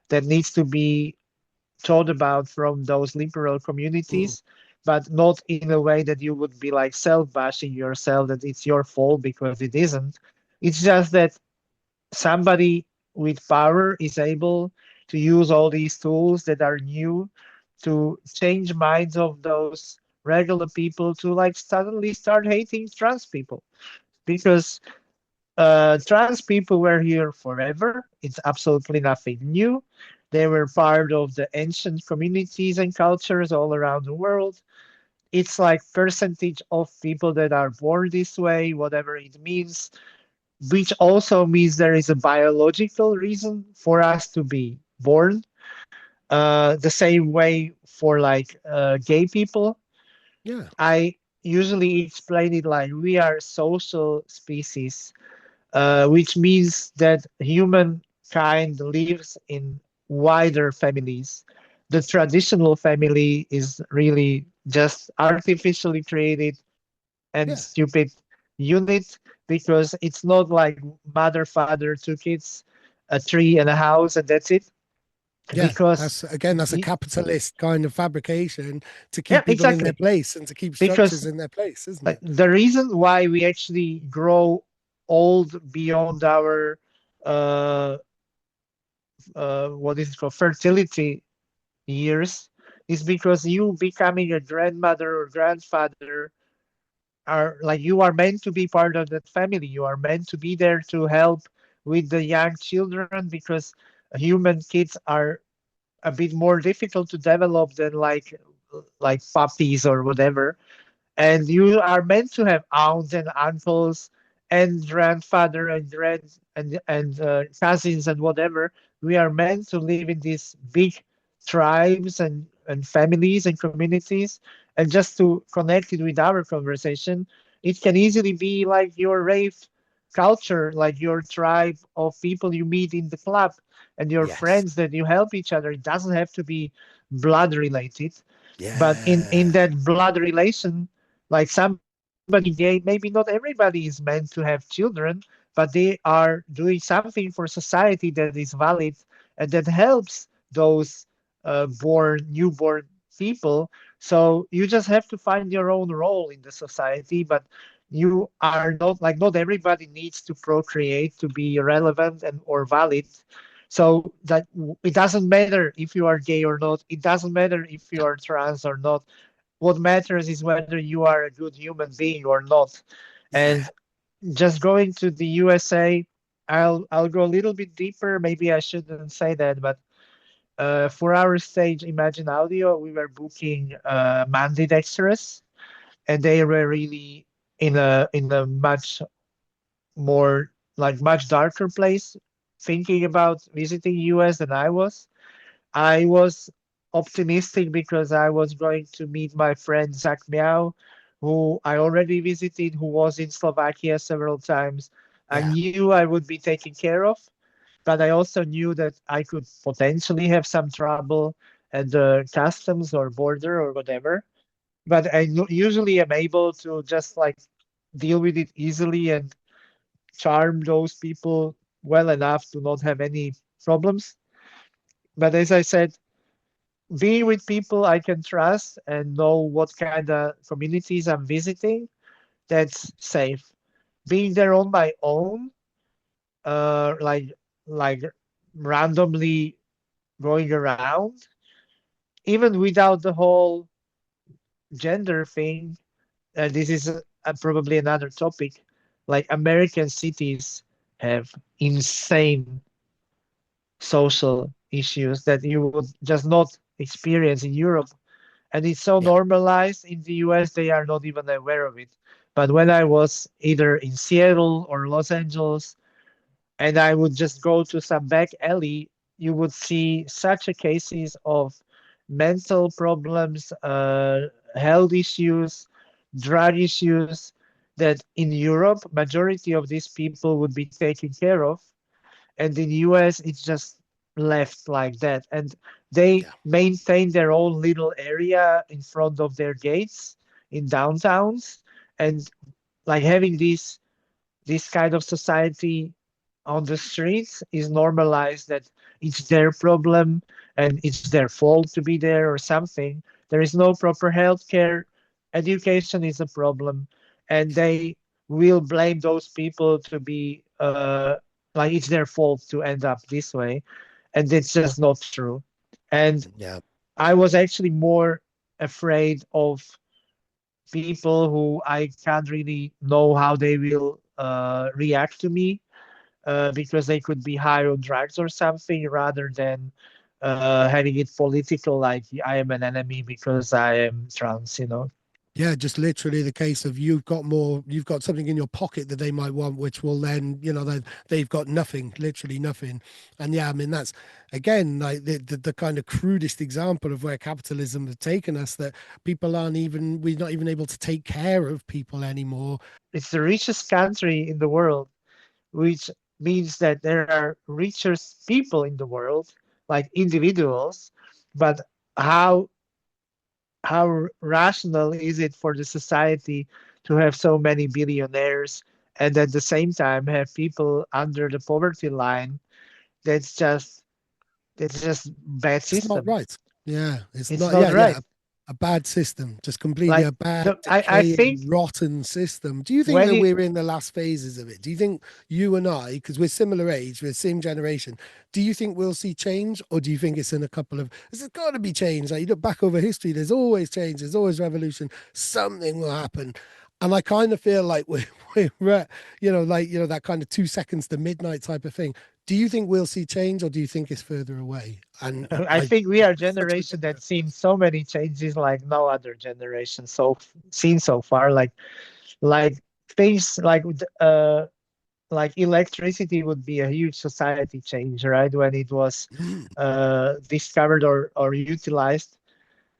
that needs to be thought about from those liberal mm, communities, but not in a way that you would be like self-bashing yourself that it's your fault because it isn't. It's just that somebody with power is able to use all these tools that are new to change minds of those regular people to like suddenly start hating trans people because trans people were here forever. It's absolutely nothing new. They were part of the ancient communities and cultures all around the world. It's like percentage of people that are born this way, whatever it means, which also means there is a biological reason for us to be born. The same way for like gay people. Yeah. I usually explain it like we are social species, which means that humankind lives in wider families. The traditional family is really just artificially created and Yeah. stupid unit because it's not like mother, father, two kids, a tree, and a house, and that's it. Yeah. Because, That's a capitalist kind of fabrication to yeah, keep people in their exactly. place and to keep Because structures in their place, isn't like it? the reason why we actually grow old beyond our uh, what is it called fertility years is because you becoming a grandmother or grandfather are like you are meant to be part of that family. You are meant to be there to help with the young children because human kids are a bit more difficult to develop than like puppies or whatever. And you are meant to have aunts and uncles and grandfather and cousins and whatever. We are meant to live in these big tribes and families and communities. And just to connect it with our conversation, it can easily be like your rave culture, like your tribe of people you meet in the club and your Yes. friends that you help each other. It doesn't have to be blood related, but in Yeah. that blood relation, like somebody gay, maybe not everybody is meant to have children, but they are doing something for society that is valid and that helps those newborn people. So you just have to find your own role in the society, but you are not like not everybody needs to procreate to be relevant and or valid. So that it doesn't matter if you are gay or not. It doesn't matter if you are trans or not. What matters is whether you are a good human being or not. And Yeah. just going to the USA, I'll go a little bit deeper. Maybe I shouldn't say that, but for our stage Imagine Audio, we were booking ambidextrous, and they were really in a much more like much darker place, thinking about visiting US than I was. I was optimistic because I was going to meet my friend Zach Miao, who I already visited, who was in Slovakia several times. I Yeah. knew I would be taken care of, but I also knew that I could potentially have some trouble at the customs or border or whatever. But I usually am able to just like deal with it easily and charm those people well enough to not have any problems. But as I said, being with people I can trust and know what kind of communities I'm visiting, that's safe. Being there on my own, like randomly going around, even without the whole gender thing, this is probably another topic. Like American cities have insane social issues that you would just not experience in Europe. And it's so Yeah. normalized in the US, they are not even aware of it. But when I was either in Seattle or Los Angeles, and I would just go to some back alley, you would see such a cases of mental problems, health issues, drug issues, that in Europe, majority of these people would be taken care of, and in US it's just left like that, and they Yeah. maintain their own little area in front of their gates in downtowns, and like having this kind of society on the streets is normalized, that it's their problem and it's their fault to be there or something. There is no proper healthcare, education is a problem, and they will blame those people to be like it's their fault to end up this way, and it's just not true. And Yeah. I was actually more afraid of people who I can't really know how they will react to me, because they could be high on drugs or something, rather than having it political, like I am an enemy because I am trans. Yeah, just literally the case of you've got something in your pocket that they might want, which will then, they've got nothing, literally nothing. And yeah, I mean, that's again like the kind of crudest example of where capitalism has taken us, that we're not even able to take care of people anymore. It's the richest country in the world, which means that there are richest people in the world, like individuals, but how rational is it for the society to have so many billionaires and at the same time have people under the poverty line? That's just that's just bad It's not system. right. Yeah, it's It's not. not Yeah, right. yeah, a bad system, just completely Like a bad, I think decaying, rotten system. Do you think when that it we're in the last phases of it? Do you think you and I, because we're similar age, we're same generation, do you think we'll see change, or do you think it's in a couple of? There's got to be change. Like you look back over history, there's always change, there's always revolution. Something will happen. And I kind of feel like we're at, that kind of 2 seconds to midnight type of thing. Do you think we'll see change, or do you think it's further away? And I think we are a such a generation difference. that's seen so many changes like no other generation seen so far. Like things like electricity would be a huge society change, right? When it was Mm, discovered or utilized,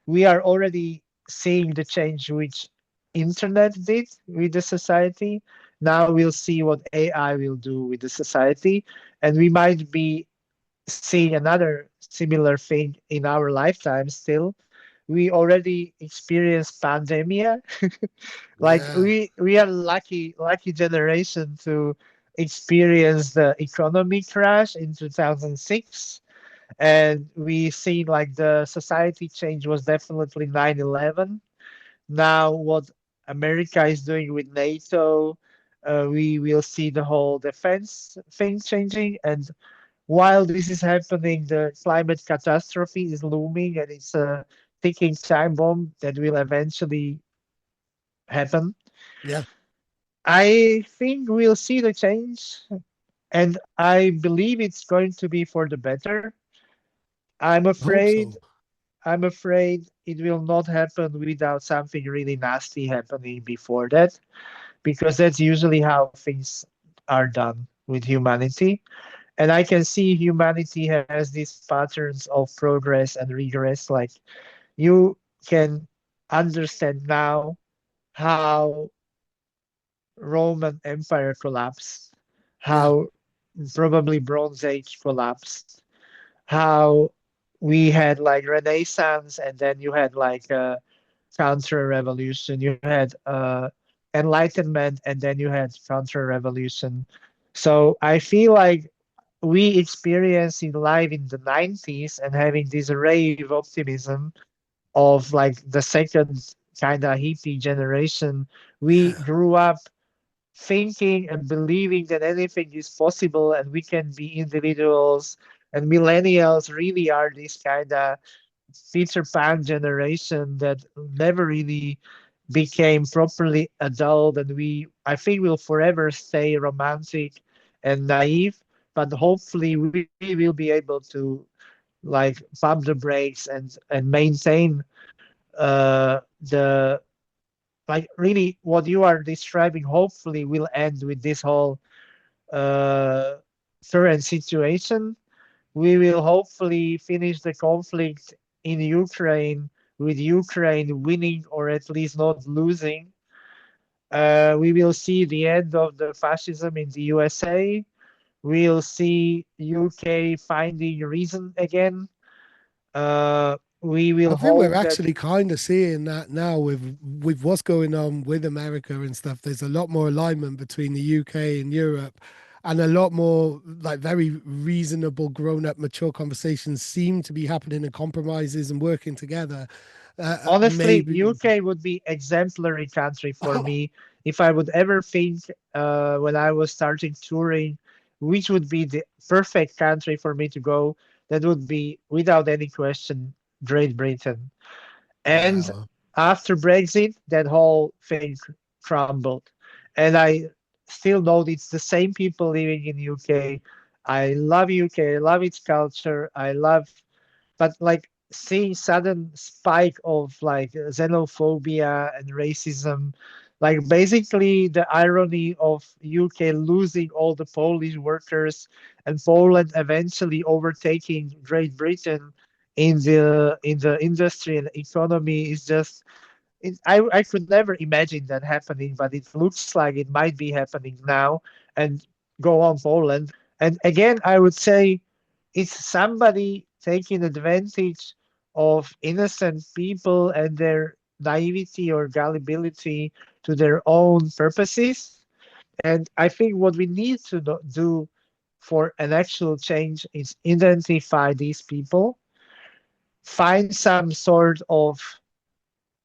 we are already seeing the change which internet did with the society. Now we'll see what AI will do with the society, and we might be seeing another similar thing in our lifetime still. We already experienced pandemia. Like yeah, we are lucky generation to experience the economic crash in 2006, and we see like the society change was definitely 9/11. Now what America is doing with NATO, we will see the whole defense thing changing. And while this is happening, the climate catastrophe is looming, and it's a ticking time bomb that will eventually happen. yeah. I think we'll see the change, and I believe it's going to be for the better. I'm I hope afraid so. I'm afraid it will not happen without something really nasty happening before that, because that's usually how things are done with humanity. And I can see humanity has these patterns of progress and regress. Like you can understand now how Roman Empire collapsed, Yeah, how probably Bronze Age collapsed, how we had like Renaissance, and then you had like a counter revolution, you had Enlightenment, and then you had counter revolution. So I feel like we experienced in life in the 90s and having this rave optimism of like the second kind of hippie generation. We yeah, grew up thinking and believing that anything is possible and we can be individuals. And millennials really are this kind of Peter Pan generation that never really became properly adult. And I think, will forever stay romantic and naive. But hopefully, we will be able to like pump the brakes and maintain the like really what you are describing. Hopefully, will end with this whole uh, current situation. We will hopefully finish the conflict in Ukraine with Ukraine winning or at least not losing. We will see the end of the fascism in the USA. We'll see UK finding reason again. We I will think we're hope that actually kind of seeing that now with what's going on with America and stuff. There's a lot more alignment between the UK and Europe, and a lot more like very reasonable, grown-up, mature conversations seem to be happening, and compromises and working together. honestly, Maybe. UK would be exemplary country for Oh, me if I would ever think when I was starting touring, which would be the perfect country for me to go. That would be without any question Great Britain. And wow. after Brexit, that whole thing crumbled. And I still know it's the same people living in UK. I love UK. I love its culture. I love but like seeing sudden spike of like xenophobia and racism, like basically the irony of UK losing all the Polish workers and Poland eventually overtaking Great Britain in the industry and economy is just I could never imagine that happening, but it looks like it might be happening now. And go on, Poland. And again, I would say it's somebody taking advantage of innocent people and their naivety or gullibility to their own purposes. And I think what we need to do for an actual change is identify these people, find some sort of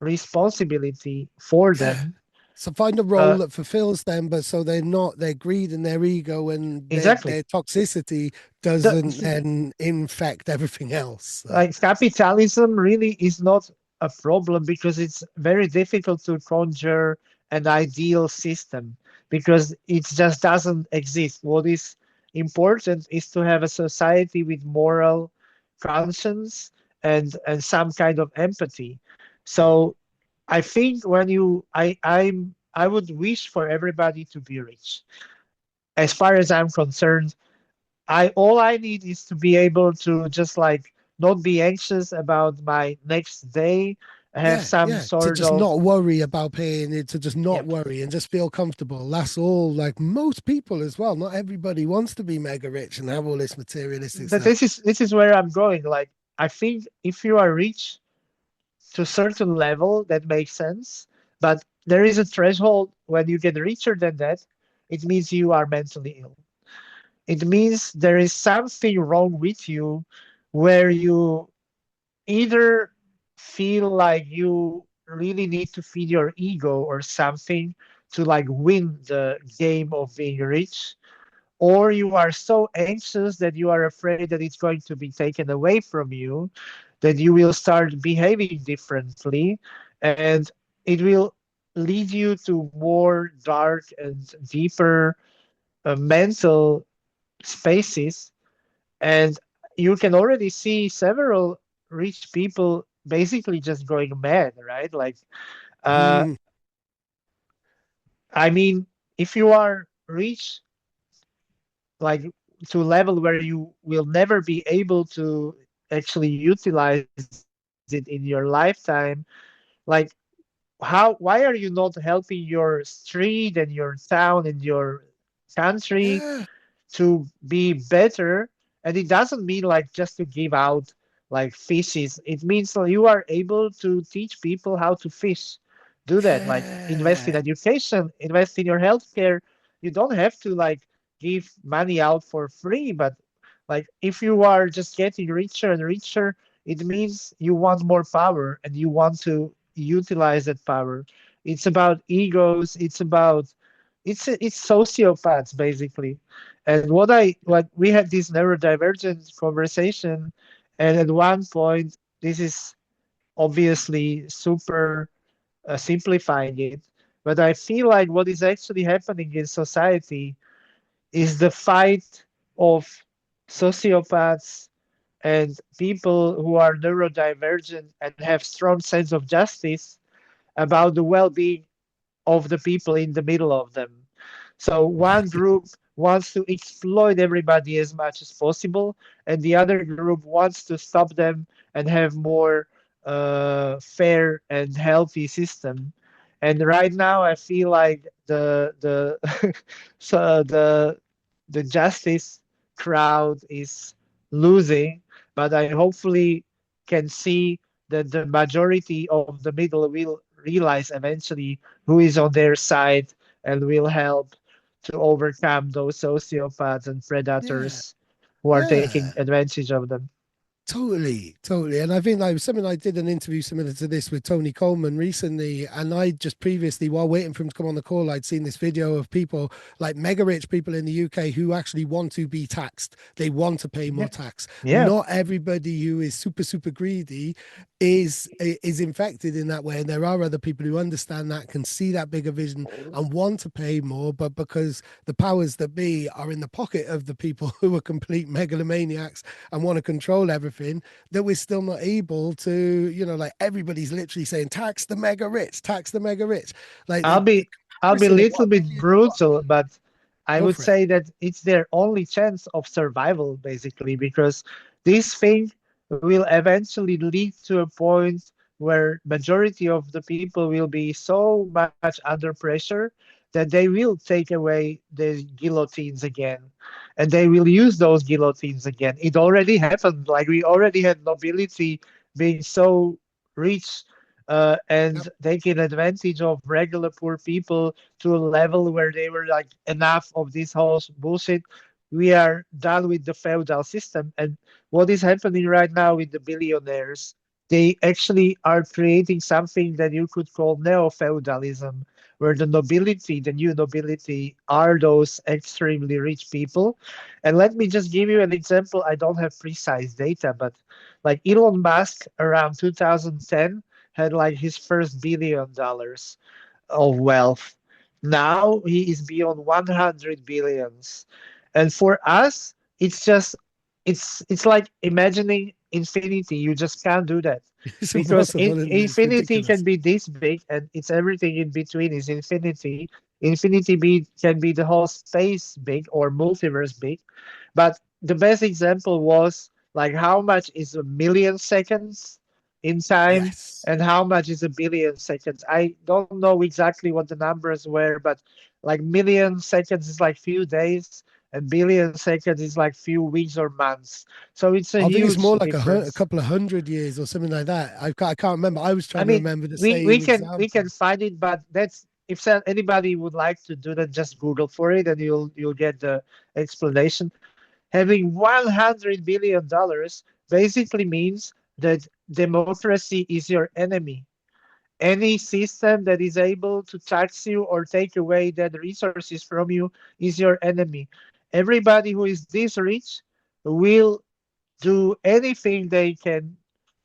responsibility for Yeah. them. So find a role Uh, that fulfills them, but so they're not their greed and their ego and exactly. their toxicity doesn't The, then infect everything else. like capitalism really is not a problem because it's very difficult to conjure an ideal system because it just doesn't exist. What is important is to have a society with moral conscience and some kind of empathy. So I think when I would wish for everybody to be rich. As far as I'm concerned, I all I need is to be able to just like not be anxious about my next day, have Yeah, some yeah. To sort just of not worry about paying it, to just not yep. worry and just feel comfortable. That's all. Like most people as well. Not everybody wants to be mega rich and have all this materialistic But stuff. this is where I'm going. Like I think if you are rich to a certain level, that makes sense. But there is a threshold when you get richer than that, it means you are mentally ill. It means there is something wrong with you where you either feel like you really need to feed your ego or something to like win the game of being rich, or you are so anxious that you are afraid that it's going to be taken away from you, that you will start behaving differently, and it will lead you to more dark and deeper mental spaces. And you can already see several rich people basically just going mad, right? Like, uh, Hmm. I mean, if you are rich, like to a level where you will never be able to actually utilize it in your lifetime, like why are you not helping your street and your town and your country Yeah. to be better? And it doesn't mean like just to give out like fishes. It means that you are able to teach people how to fish. Do that, like invest in Yeah. education, invest in your healthcare. You don't have to like give money out for free, but like if you are just getting richer and richer, it means you want more power and you want to utilize that power. It's about egos. It's sociopaths basically. And what we had this neurodivergent conversation, and at one point, this is obviously super simplifying it, but I feel like what is actually happening in society is the fight of sociopaths and people who are neurodivergent and have strong sense of justice about the well-being of the people in the middle of them. So one group wants to exploit everybody as much as possible, and the other group wants to stop them and have more fair and healthy system. And right now, I feel like so the justice crowd is losing, but I hopefully can see that the majority of the middle will realize eventually who is on their side and will help to overcome those sociopaths and Yeah. predators who are taking Yeah. advantage of them. Totally, totally. And I think like something I did an interview similar to this with Tony Coleman recently. And I just previously, while waiting for him to come on the call, I'd seen this video of people like mega rich people in the UK who actually want to be taxed. They want to pay more Yeah. tax. Yeah. Not everybody who is super, super greedy is infected in that way, and there are other people who understand that, can see that bigger vision and want to pay more, but because the powers that be are in the pocket of the people who are complete megalomaniacs and want to control everything, that we're still not able to, like everybody's literally saying tax the mega rich, tax the mega rich, like I'll the be I'll be a comparison of little what bit millions what brutal, but I go would for it. say that it's their only chance of survival, basically, because this thing will eventually lead to a point where majority of the people will be so much under pressure that they will take away the guillotines again, and they will use those guillotines again. It already happened. Like we already had nobility being so rich and Yep. taking advantage of regular poor people to a level where they were like, enough of this whole bullshit. We are done with the feudal system. And what is happening right now with the billionaires? They actually are creating something that you could call neo feudalism, where the nobility, the new nobility, are those extremely rich people. And let me just give you an example. I don't have precise data, but like Elon Musk around 2010 had like his first $1 billion of wealth. Now he is beyond 100 billions. And for us, it's like imagining infinity. You just can't do that It's because impossible, and it's infinity can ridiculous. be this big, and it's everything in between is infinity. Can be the whole space big or multiverse big. But the best example was like how much is a million seconds in time Yes. and how much is a billion seconds. I don't know exactly what the numbers were, but like million seconds is like few days and billion seconds is like few weeks or months. So it's a I think it's huge more like a difference. couple of 100 years or something like that. I can't remember. I was I trying to mean, remember the we same we can example. find it, but that's if anybody would like to do that, just Google for it and you'll get the explanation. Having $100 billion basically means that democracy is your enemy. Any system that is able to tax you or take away that resources from you is your enemy. Everybody who is this rich will do anything they can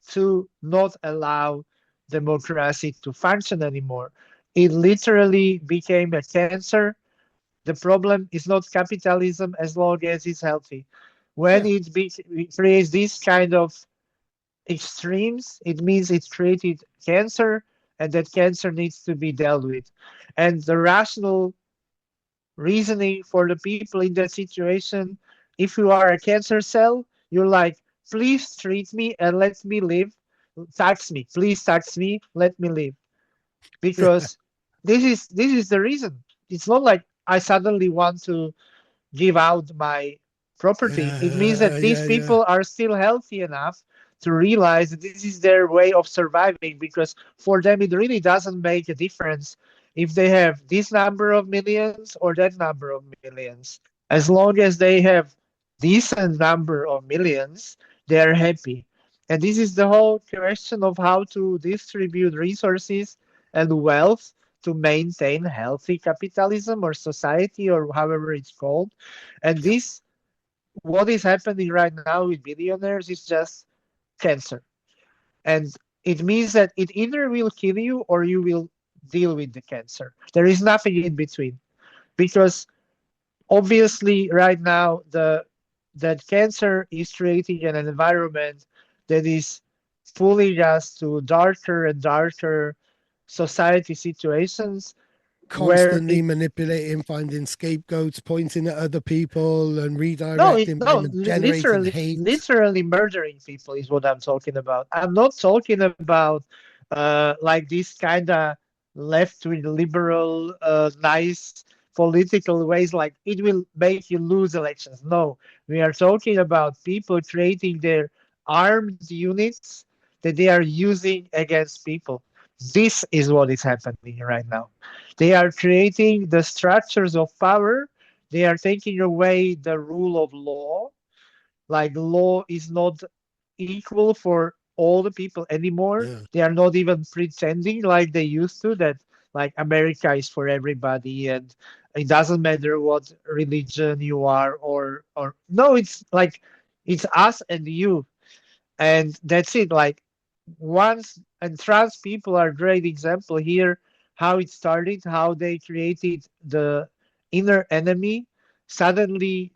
to not allow democracy to function anymore. It literally became a cancer. The problem is not capitalism as long as it's healthy. When Yeah. it creates this kind of extremes, it means it's created cancer, and that cancer needs to be dealt with. And the rational reasoning for the people in that situation, if you are a cancer cell, you're like, please treat me and let me live. Tax me, please tax me, let me live. Because this is the reason. It's not like I suddenly want to give out my property. It means Yeah. that these Yeah. people are still healthy enough to realize that this is their way of surviving, because for them it really doesn't make a difference if they have this number of millions or that number of millions. As long as they have decent number of millions, they are happy. And this is the whole question of how to distribute resources and wealth to maintain healthy capitalism or society or however it's called. And Yeah. this, what is happening right now with billionaires is just cancer. And it means that it either will kill you or you will deal with the cancer. There is nothing in between. Because obviously right now that cancer is creating an environment that is pulling us to darker and darker society situations where Constantly it manipulating, finding scapegoats, pointing at other people, and no, it, redirecting no, blame and generating literally, hate. literally murdering people is what I'm talking about. I'm not talking about like this kind of left-wing liberal, nice political ways, like it will make you lose elections. No, we are talking about people creating their armed units that they are using against people. This is what is happening right now. They are creating the structures of power. They are taking away the rule of law. Like law is not equal for all the people anymore. Yeah. They are not even pretending like they used to, that like America is for everybody and it doesn't matter what religion you are, or no, it's like it's us and you, and that's it. Like once, and trans people are a great example here, how it started, how they created the inner enemy. Suddenly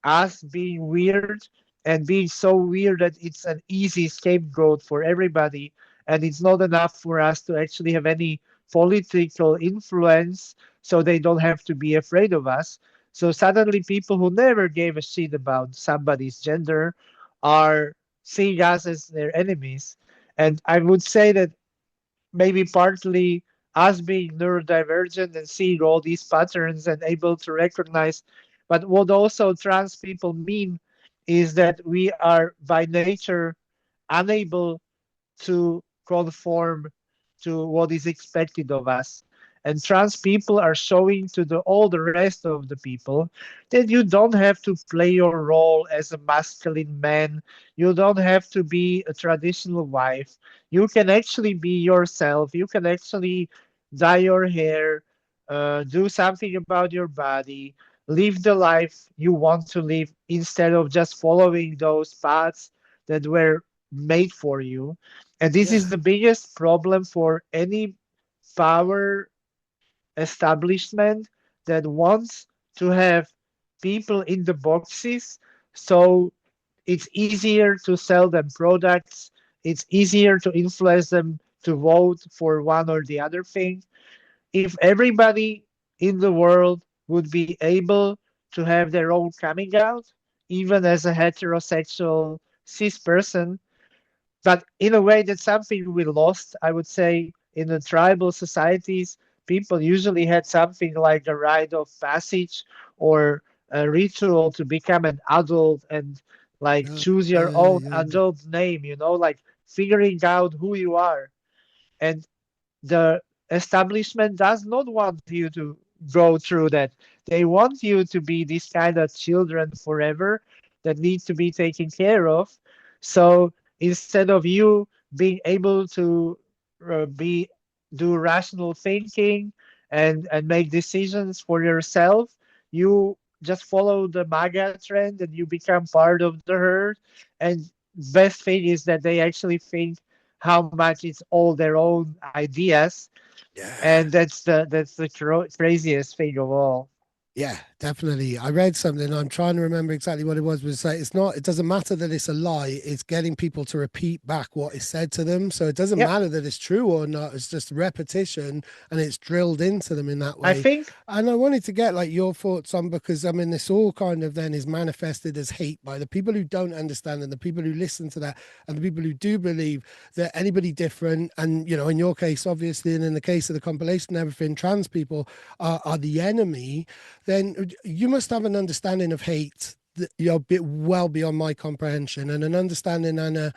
us being weird and being so weird that it's an easy scapegoat for everybody, and it's not enough for us to actually have any political influence, so they don't have to be afraid of us. So suddenly people who never gave a shit about somebody's gender are seeing us as their enemies. And I would say that maybe partly us being neurodivergent and seeing all these patterns and able to recognize, but what also trans people mean is that we are by nature unable to conform to what is expected of us. And trans people are showing to all the rest of the people that you don't have to play your role as a masculine man. You don't have to be a traditional wife. You can actually be yourself. You can actually dye your hair, do something about your body, live the life you want to live instead of just following those paths that were made for you. And this Yeah. is the biggest problem for any power establishment that wants to have people in the boxes, so it's easier to sell them products, it's easier to influence them to vote for one or the other thing. If everybody in the world would be able to have their own coming out, even as a heterosexual cis person, but in a way that's something we lost. I would say in the tribal societies, people usually had something like a rite of passage or a ritual to become an adult and like choose your own Yeah. adult name, like figuring out who you are. And the establishment does not want you to go through that. They want you to be this kind of children forever that need to be taken care of. So instead of you being able to be do rational thinking and make decisions for yourself, you just follow the MAGA trend and you become part of the herd. And best thing is that they actually think how much it's all their own ideas, Yeah. and that's the craziest thing of all. Yeah, definitely. I read something. I'm trying to remember exactly what it was. Was like it's not. It doesn't matter that it's a lie. It's getting people to repeat back what is said to them. So it doesn't Yep, matter that it's true or not. It's just repetition, and it's drilled into them in that I way. think And I wanted to get like your thoughts on, because I mean this all kind of then is manifested as hate by the people who don't understand and the people who listen to that and the people who do believe that anybody different, and in your case obviously, and in the case of the compilation and everything, trans people are the enemy. Then you must have an understanding of hate that you're bit well beyond my comprehension, and an understanding and a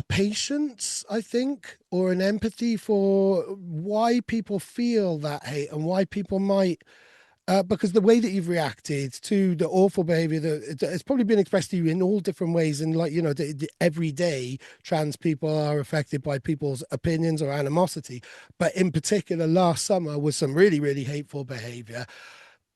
patience, I think, or an empathy for why people feel that hate and why people might. Because the way that you've reacted to the awful behavior that it's probably been expressed to you in all different ways, and like every day trans people are affected by people's opinions or animosity, but in particular last summer was some really really hateful behavior.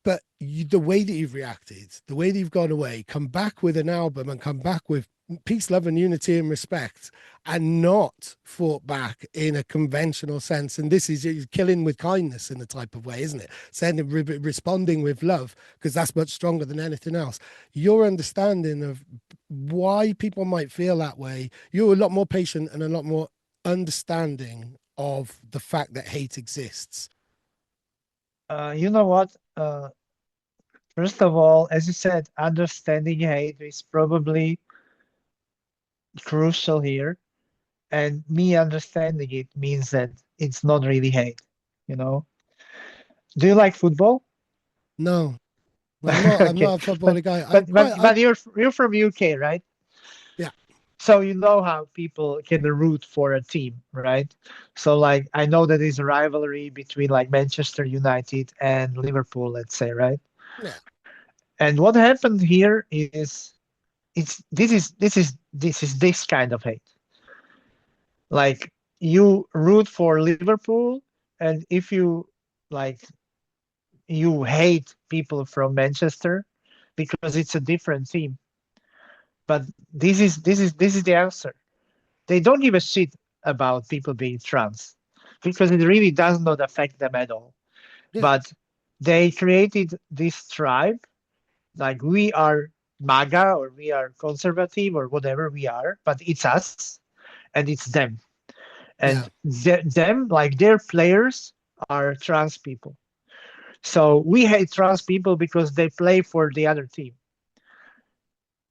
But the way that you've reacted, the way that you've gone away, come back with an album and come back with peace, love, and unity and respect, and not fought back in a conventional sense. And this is killing with kindness in a type of way, isn't it? Sending, responding with love, because that's much stronger than anything else. Your understanding of why people might feel that way, you're a lot more patient and a lot more understanding of the fact that hate exists. you know what? First of all, as you said, understanding hate is probably crucial here, and me understanding it means that it's not really hate. You know, do you like football? No, well, I'm not. I'm Okay, not a footballer but guy. I but quite. but but you're from UK, right? Yeah, So you know how people can root for a team, right? So like I know that there's a rivalry between like Manchester United and Liverpool, let's say, right? yeah, And what happened here is this kind of hate. Like you root for Liverpool, and if you like you hate people from Manchester because it's a different team. But this is the answer. they don't give a shit about people being trans because it really does not affect them at all. Yeah, But they created this tribe, like we are MAGA or we are conservative or whatever we are, but it's us and it's them. And yeah. them, like their players, are trans people. So we hate trans people because they play for the other team.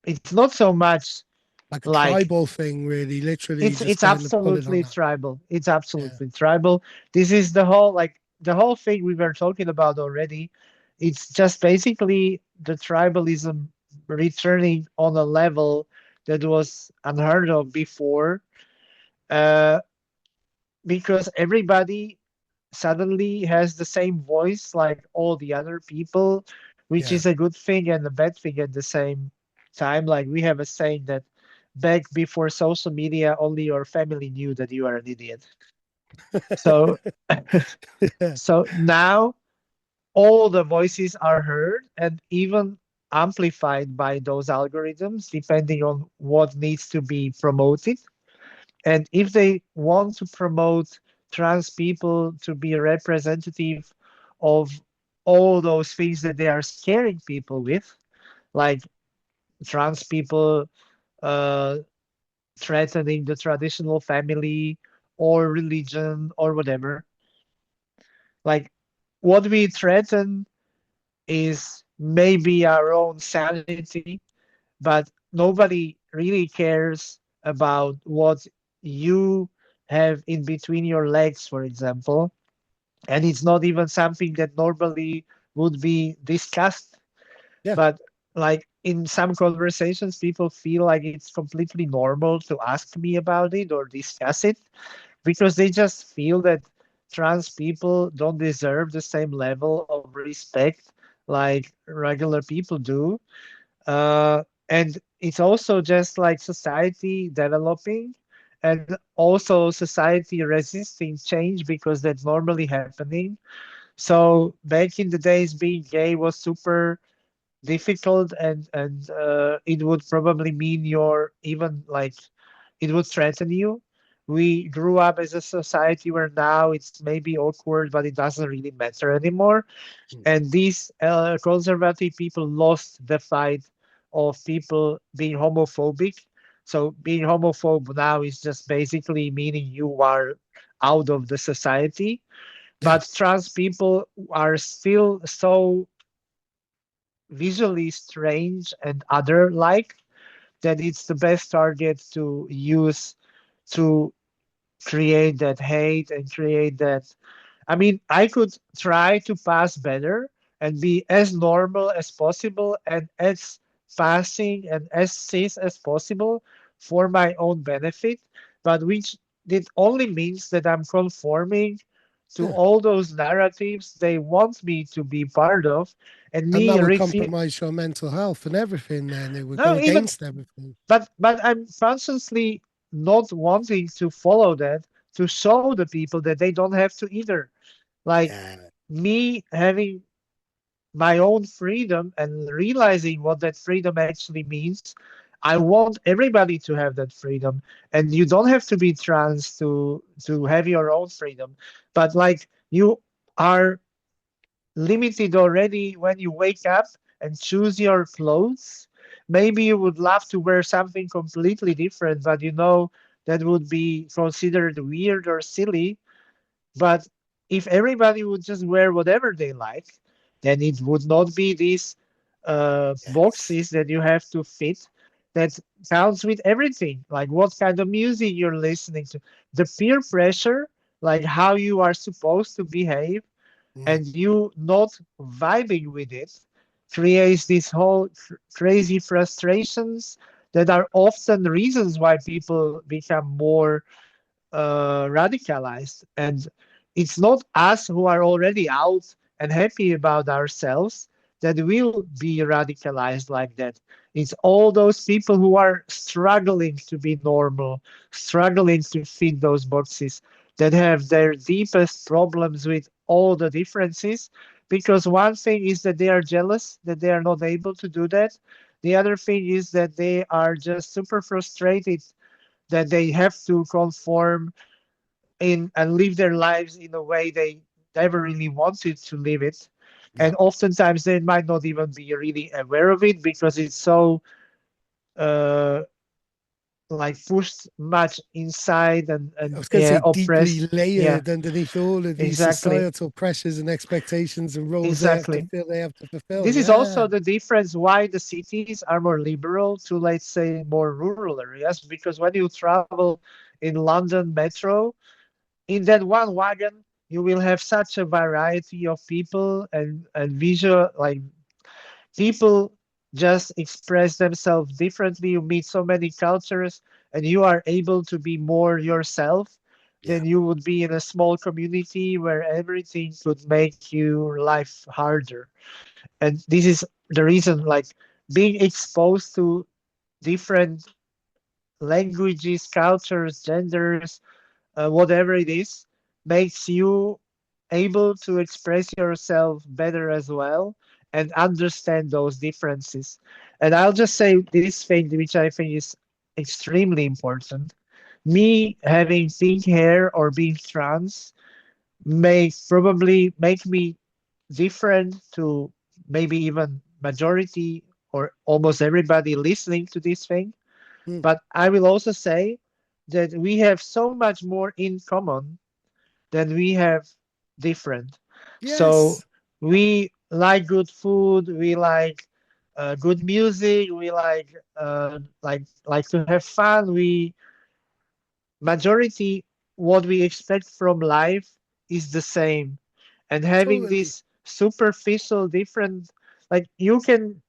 It's not so much Like a like tribal thing, really. Literally, just it's kind of pulling on absolutely that. tribal. It's Yeah. absolutely tribal. This is the whole like the whole thing we were talking about already. It's just basically the tribalism returning on a level that was unheard of before, uh, because everybody suddenly has the same voice like all the other people, which Yeah. is a good thing and a bad thing at the same time. Like we have a saying that back before social media, only your family knew that you are an idiot. So, Yeah. so now all the voices are heard and even amplified by those algorithms, depending on what needs to be promoted. And if they want to promote trans people to be representative of all those things that they are scaring people with, like trans people uh, threatening the traditional family or religion or whatever, like what we threaten is maybe our own sanity, but nobody really cares about what you have in between your legs, for example. And it's not even something that normally would be discussed. Yeah. But like in some conversations, people feel like it's completely normal to ask me about it or discuss it because they just feel that trans people don't deserve the same level of respect like regular people do. And it's also just like society developing and also society resisting change because that's normally happening. So back in the days, being gay was super difficult, and it would probably mean you're even like it would threaten you. We grew up as a society where now it's maybe awkward, but it doesn't really matter anymore. Mm. And these conservative people lost the fight of people being homophobic. So being homophobe now is just basically meaning you are out of the society. Yeah. But trans people are still so visually strange and other like that it's the best target to use to create that hate and create that. I mean, I could try to pass better and be as normal as possible and as passing and as cis as possible for my own benefit, but which it only means that I'm conforming to Yeah. all those narratives they want me to be part of, and And me that would refuse. compromise your mental health and everything. Then it would go No, even against everything. but I'm consciously not wanting to follow that to show the people that they don't have to either. Like Yeah. me having my own freedom and realizing what that freedom actually means. I want everybody to have that freedom, and you don't have to be trans to have your own freedom. But like you are limited already when you wake up and choose your clothes. Maybe you would love to wear something completely different, but you know that would be considered weird or silly. But if everybody would just wear whatever they like, then it would not be these Yes. boxes that you have to fit. That counts with everything, like what kind of music you're listening to, the peer pressure, like how you are supposed to behave, Mm. and you not vibing with it creates this whole crazy frustrations that are often reasons why people become more radicalized. And it's not us who are already out and happy about ourselves that will be radicalized like that. It's all those people who are struggling to be normal, struggling to fit those boxes, that have their deepest problems with all the differences. Because one thing is that they are jealous that they are not able to do that. The other thing is that they are just super frustrated that they have to conform in and live their lives in a way they never really wanted to live it. And Yeah. oftentimes they might not even be really aware of it because it's so uh, like pushed much inside I and was going to yeah, say deeply oppressed. Yeah, layered underneath all of these exactly, societal pressures and expectations and roles they have to exactly. fill, they have to fulfill. This is Yeah. also the difference why the cities are more liberal to, let's say, more rural areas. Because when you travel in London metro, in that one wagon, you will have such a variety of people and visual, like people just express themselves differently. You meet so many cultures, and you are able to be more yourself Yeah. than you would be in a small community where everything could make your life harder. And this is the reason, like being exposed to different languages, cultures, genders, whatever it is, makes you able to express yourself better as well and understand those differences. And I'll just say this thing, which I think is extremely important. Me having pink hair or being trans may probably make me different to maybe even majority or almost everybody listening to this thing. Mm. But I will also say that we have so much more in common than we have different. So Yes. we like good food, we like good music, we like to have fun. We majority what we expect from life is the same, and having Totally. this superficial different, like you can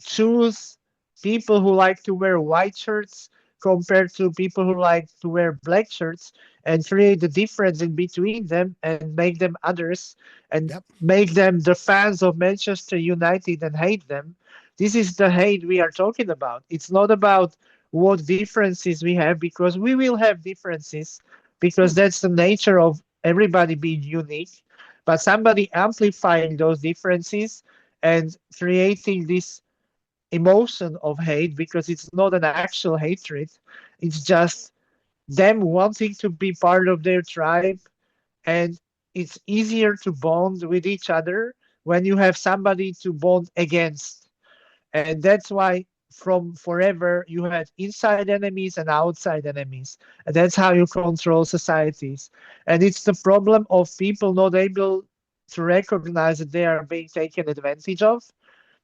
choose people who like to wear white shirts compared to people who like to wear black shirts and create the difference in between them and make them others and Yep. make them the fans of Manchester United and hate them. This is the hate we are talking about. It's not about what differences we have because we will have differences because Mm. that's the nature of everybody being unique. But somebody amplifying those differences and creating this emotion of hate because it's not an actual hatred. It's just them wanting to be part of their tribe, and it's easier to bond with each other when you have somebody to bond against. And that's why from forever you had inside enemies and outside enemies. And that's how you control societies. And it's the problem of people not able to recognize that they are being taken advantage of,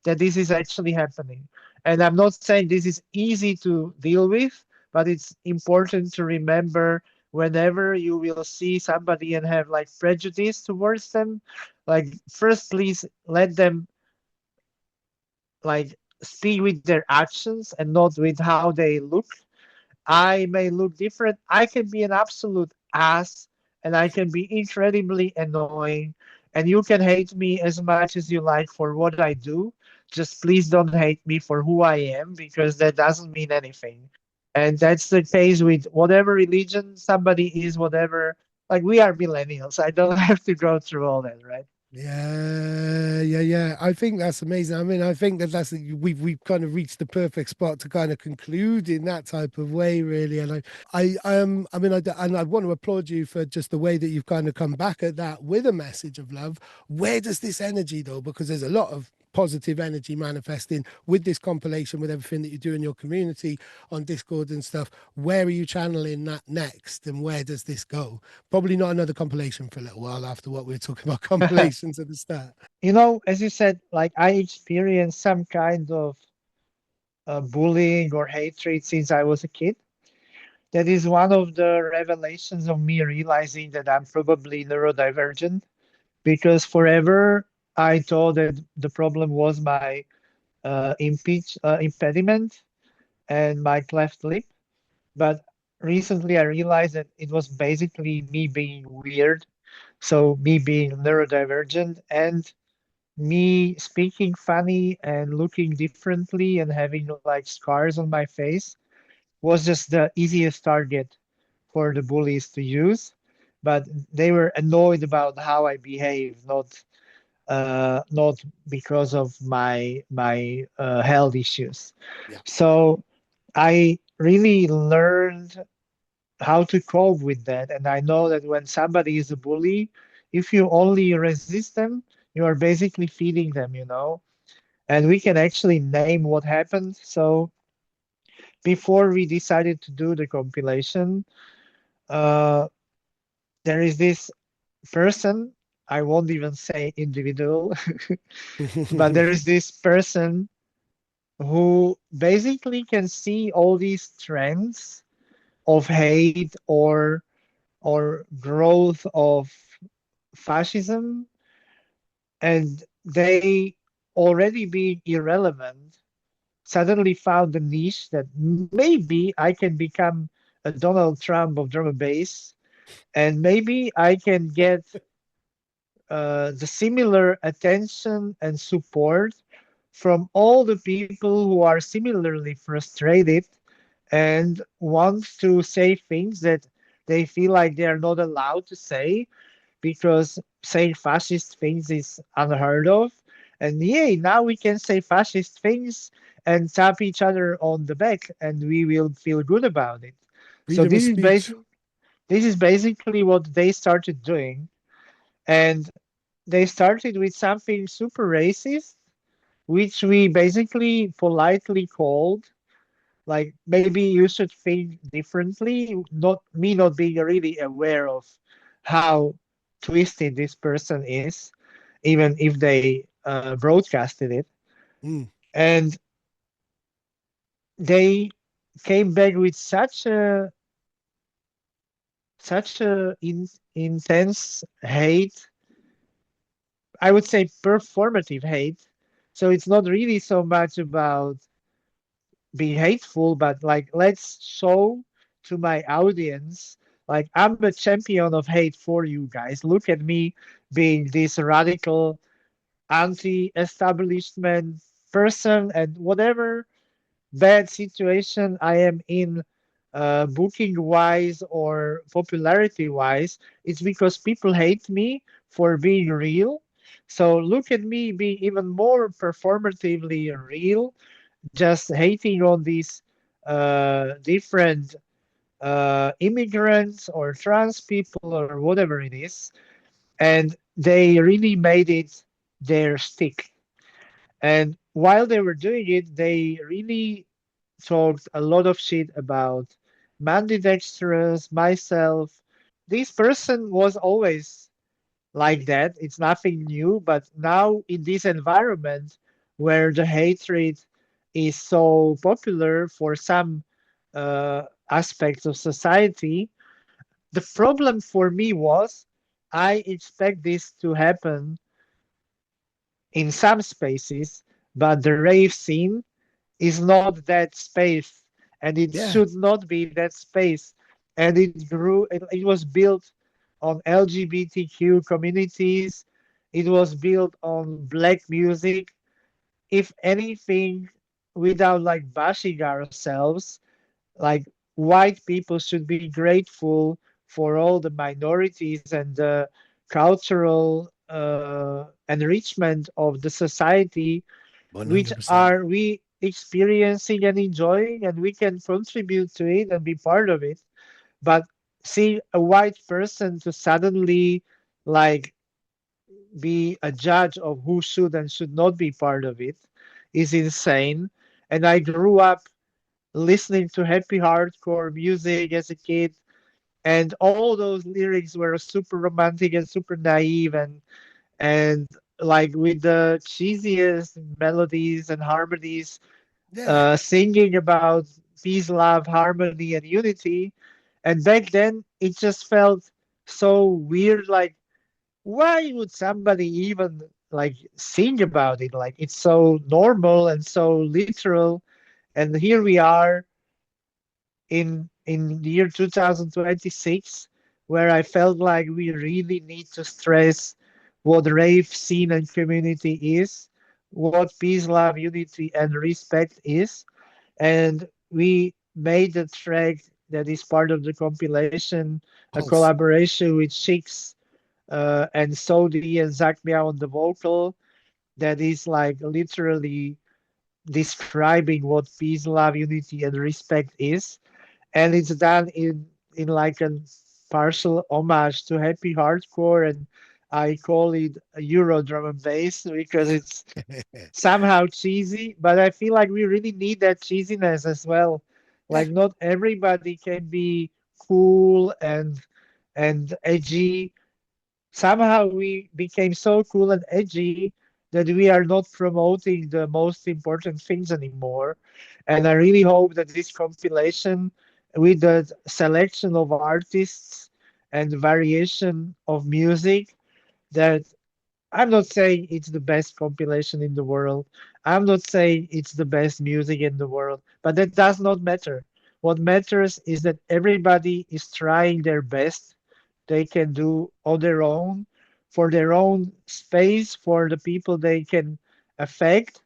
that this is actually happening. And I'm not saying this is easy to deal with, but it's important to remember whenever you will see somebody and have like prejudice towards them, like first please let them like speak with their actions and not with how they look. I may look different. I can be an absolute ass and I can be incredibly annoying. And you can hate me as much as you like for what I do. Just please don't hate me for who I am because that doesn't mean anything. And that's the case with whatever religion somebody is, whatever. Like we are millennials. I don't have to go through all that, right? Yeah, yeah, yeah. I think that's amazing. I mean, I think that we've kind of reached the perfect spot to kind of conclude in that type of way, really. And I mean, and I want to applaud you for just the way that you've kind of come back at that with a message of love. Where does this energy though? Because there's a lot of positive energy manifesting with this compilation, with everything that you do in your community on Discord and stuff. Where are you channeling that next, and where does this go? Probably not another compilation for a little while after what we were talking about compilations at the start. As you said, like I experienced some kind of bullying or hatred since I was a kid. That is one of the revelations of me realizing that I'm probably neurodivergent because forever I thought that the problem was my impediment and my cleft lip. But recently I realized that it was basically me being weird. So me being neurodivergent and me speaking funny and looking differently and having like scars on my face was just the easiest target for the bullies to use, but they were annoyed about how I behave, not because of my health issues. Yeah. So I really learned how to cope with that. And I know that when somebody is a bully, if you only resist them, you are basically feeding them, you know. And we can actually name what happened. So before we decided to do the compilation, uh, there is this person, I won't even say individual, but there is this person who basically can see all these trends of hate or growth of fascism, and they already being irrelevant suddenly found a niche that maybe I can become a Donald Trump of drum and bass, and maybe I can get the similar attention and support from all the people who are similarly frustrated and want to say things that they feel like they are not allowed to say because saying fascist things is unheard of. And yay, now we can say fascist things and tap each other on the back and we will feel good about it. So Freedom of speech. this is basically what they started doing. And they started with something super racist, which we basically politely called like maybe you should think differently, not me not being really aware of how twisted this person is, even if they broadcasted it. Mm. And they came back with such a intense hate, I would say performative hate. So it's not really so much about be hateful, but like let's show to my audience, like I'm a champion of hate for you guys. Look at me being this radical anti-establishment person, and whatever bad situation I am in, booking wise or popularity wise, it's because people hate me for being real. So look at me being even more performatively real, just hating on these different immigrants or trans people or whatever it is. And they really made it their stick. And while they were doing it, they really talked a lot of shit about Mandy Dexterous, myself. This person was always like that. It's nothing new, but now in this environment where the hatred is so popular for some aspects of society, the problem for me was I expect this to happen in some spaces, but the rave scene is not that space, and it Yeah. should not be that space. And it grew, it was built on LGBTQ communities, it was built on black music. If anything, without like bashing ourselves, like white people should be grateful for all the minorities and the cultural enrichment of the society, which 100%. are we experiencing and enjoying, and we can contribute to it and be part of it. But see a white person to suddenly like be a judge of who should and should not be part of it is insane. And I grew up listening to happy hardcore music as a kid, and all those lyrics were super romantic and super naive and like with the cheesiest melodies and harmonies, Yeah. singing about peace, love, harmony, and unity. And back then, it just felt so weird. Like, why would somebody even like sing about it? Like, it's so normal and so literal. And here we are in the year 2026, where I felt like we really need to stress what rave scene and community is, what peace, love, unity, and respect is. And we made a track that is part of the compilation, a Pulse. collaboration with Shix and Sodi and Zach Meow on the vocal, that is like literally describing what peace, love, unity, and respect is, and it's done in like a partial homage to happy hardcore, and I call it a Euro drum and bass because it's somehow cheesy, but I feel like we really need that cheesiness as well. Yeah, Like not everybody can be cool and edgy. Somehow we became so cool and edgy that we are not promoting the most important things anymore. And I really hope that this compilation with the selection of artists and variation of music, that I'm not saying it's the best compilation in the world. I'm not saying it's the best music in the world, but that does not matter. What matters is that everybody is trying their best they can do on their own, for their own space, for the people they can affect.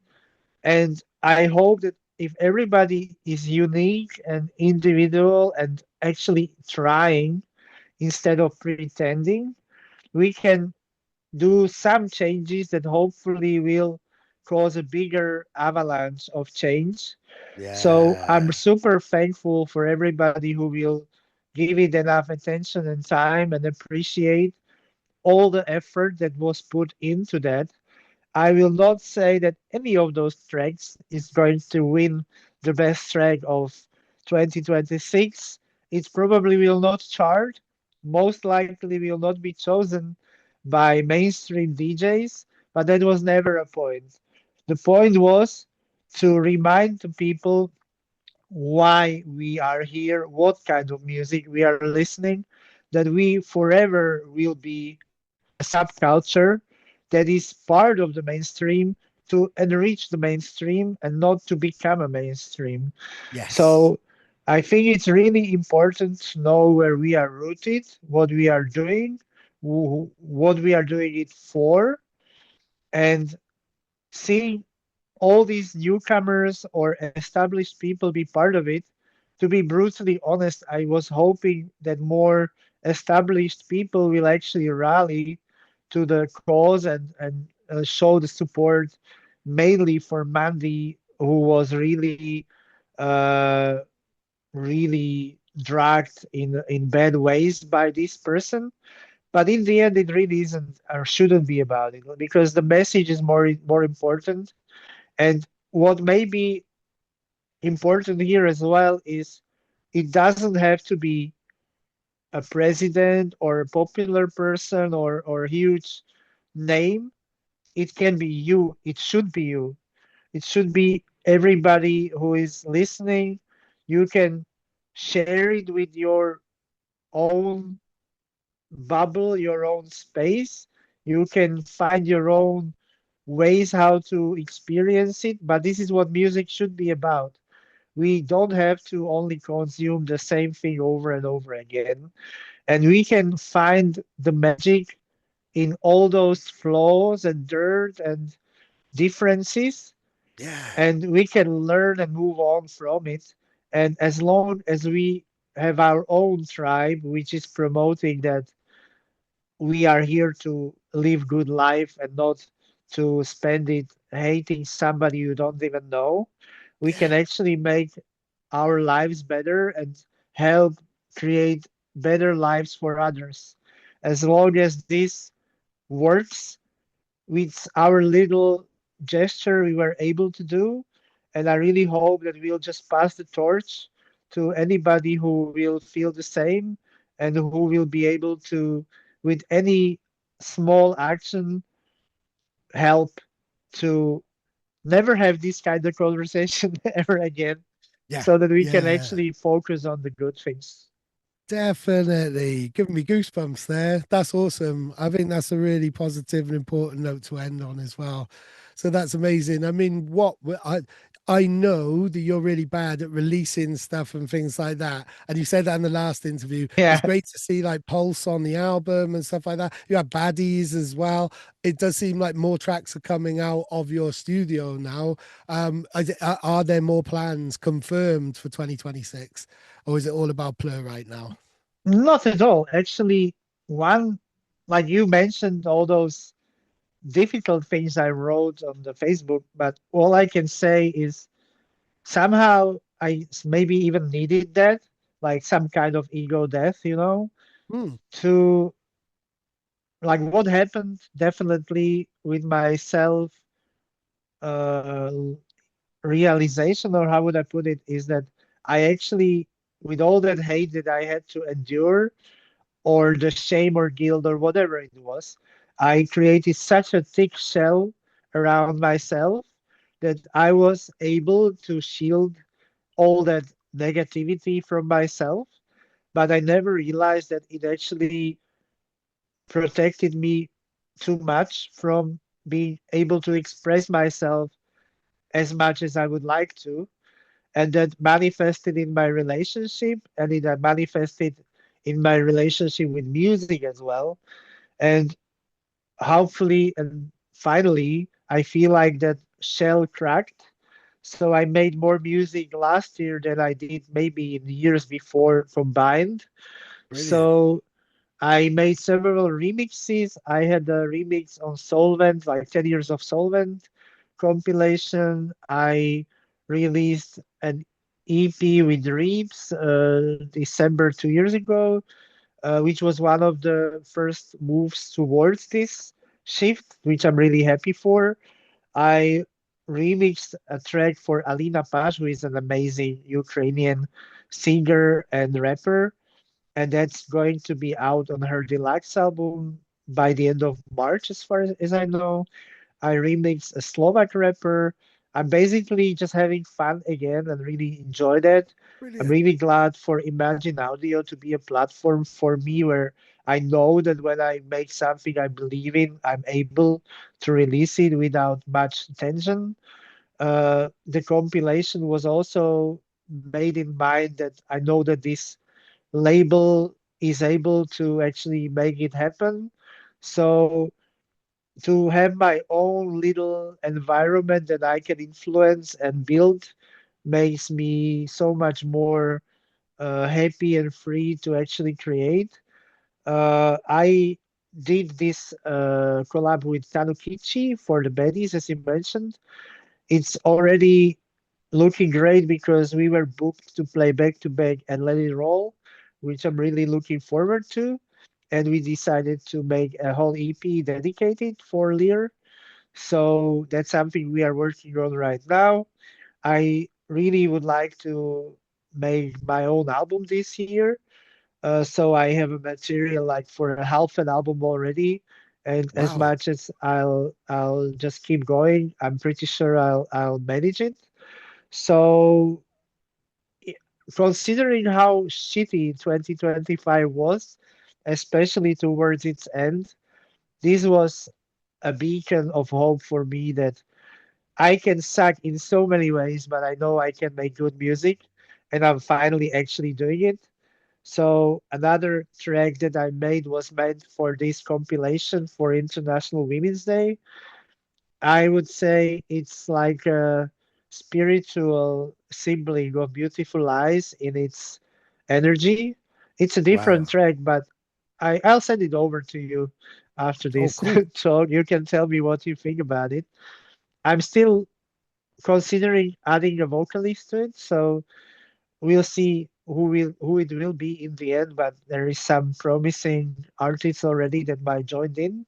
And I hope that if everybody is unique and individual and actually trying instead of pretending, we can do some changes that hopefully will cause a bigger avalanche of change. So I'm yeah, super thankful for everybody who will give it enough attention and time and appreciate all the effort that was put into that. I will not say that any of those tracks is going to win the best track of 2026. It probably will not chart, most likely will not be chosen by mainstream DJs, but that was never a point. The point was to remind the people why we are here, what kind of music we are listening, that we forever will be a subculture that is part of the mainstream to enrich the mainstream and not to become a mainstream. yes, So I think it's really important to know where we are rooted, what we are doing, what we are doing it for, and seeing all these newcomers or established people be part of it. To be brutally honest, I was hoping that more established people will actually rally to the cause and show the support mainly for Mandy, who was uh, really dragged in bad ways by this person. But in the end, it really isn't or shouldn't be about it because the message is more important. And what may be important here as well is it doesn't have to be a president or a popular person or a huge name. It can be you. It should be you. It should be everybody who is listening. You can share it with your own bubble, your own space. You can find your own ways how to experience it, but this is what music should be about. We don't have to only consume the same thing over and over again. And we can find the magic in all those flaws and dirt and differences, yeah, and we can learn and move on from it. And as long as we have our own tribe, which is promoting that we are here to live good life and not to spend it hating somebody you don't even know, we can yeah, actually make our lives better and help create better lives for others. As long as this works with our little gesture we were able to do, and I really hope that we'll just pass the torch to anybody who will feel the same and who will be able to, with any small action, help to never have this kind of conversation ever again yeah, so that we can yeah. actually focus on the good things. Definitely giving me goosebumps there. That's awesome. I think that's a really positive and important note to end on as well. So that's amazing. I mean, I know that you're really bad at releasing stuff and things like that. And you said that in the last interview. It's Yeah. great to see like Pulse on the album and stuff like that. You have Baddies as well. It does seem like more tracks are coming out of your studio now. Are there more plans confirmed for 2026? Or is it all about PLUR right now? Not at all. Actually, one, like you mentioned, all those difficult things I wrote on the Facebook, but all I can say is somehow maybe even needed that, like some kind of ego death, Hmm. to like what happened definitely with my self uh, realization, or how would I put it, is that I actually, with all that hate that I had to endure, or the shame or guilt or whatever it was, I created such a thick shell around myself that I was able to shield all that negativity from myself. But I never realized that it actually protected me too much from being able to express myself as much as I would like to. And that manifested in my relationship, and it manifested in my relationship with music as well. And hopefully and finally, I feel like that shell cracked. So I made more music last year than I did maybe in the years before combined. Brilliant. So I made several remixes. I had a remix on Solvent, like 10 years of Solvent compilation. I released an EP with Reeps December 2 years ago, which was one of the first moves towards this shift, which I'm really happy for. I remixed a track for Alina Paz, who is an amazing Ukrainian singer and rapper, and that's going to be out on her deluxe album by the end of March, as far as I know. I remixed a Slovak rapper. I'm basically just having fun again and really enjoy that. I'm Brilliant. really glad for Imagine Audio to be a platform for me where I know that when I make something I believe in, I'm able to release it without much tension. The compilation was also made in mind that I know that this label is able to actually make it happen. So to have my own little environment that I can influence and build makes me so much more happy and free to actually create. I did this collab with Tanukichi for the Baddies, as you mentioned. It's already looking great because we were booked to play back to back and Let It Roll, which I'm really looking forward to. And we decided to make a whole EP dedicated for Lear. So that's something we are working on right now. I really would like to make my own album this year. So I have a material like for a half an album already. And as Wow. much as I'll just keep going, I'm pretty sure I'll manage it. So i- considering how shitty 2025 was, especially towards its end, this was a beacon of hope for me that I can suck in so many ways, but I know I can make good music, and I'm finally actually doing it. So another track that I made was meant for this compilation for International Women's Day. I would say it's like a spiritual sibling of Beautiful Eyes in its energy. It's a different Wow. track, but I'll send it over to you after Oh, this cool. talk. You can tell me what you think about it. I'm still considering adding a vocalist to it, so we'll see who it will be in the end. But there is some promising artists already that might join in.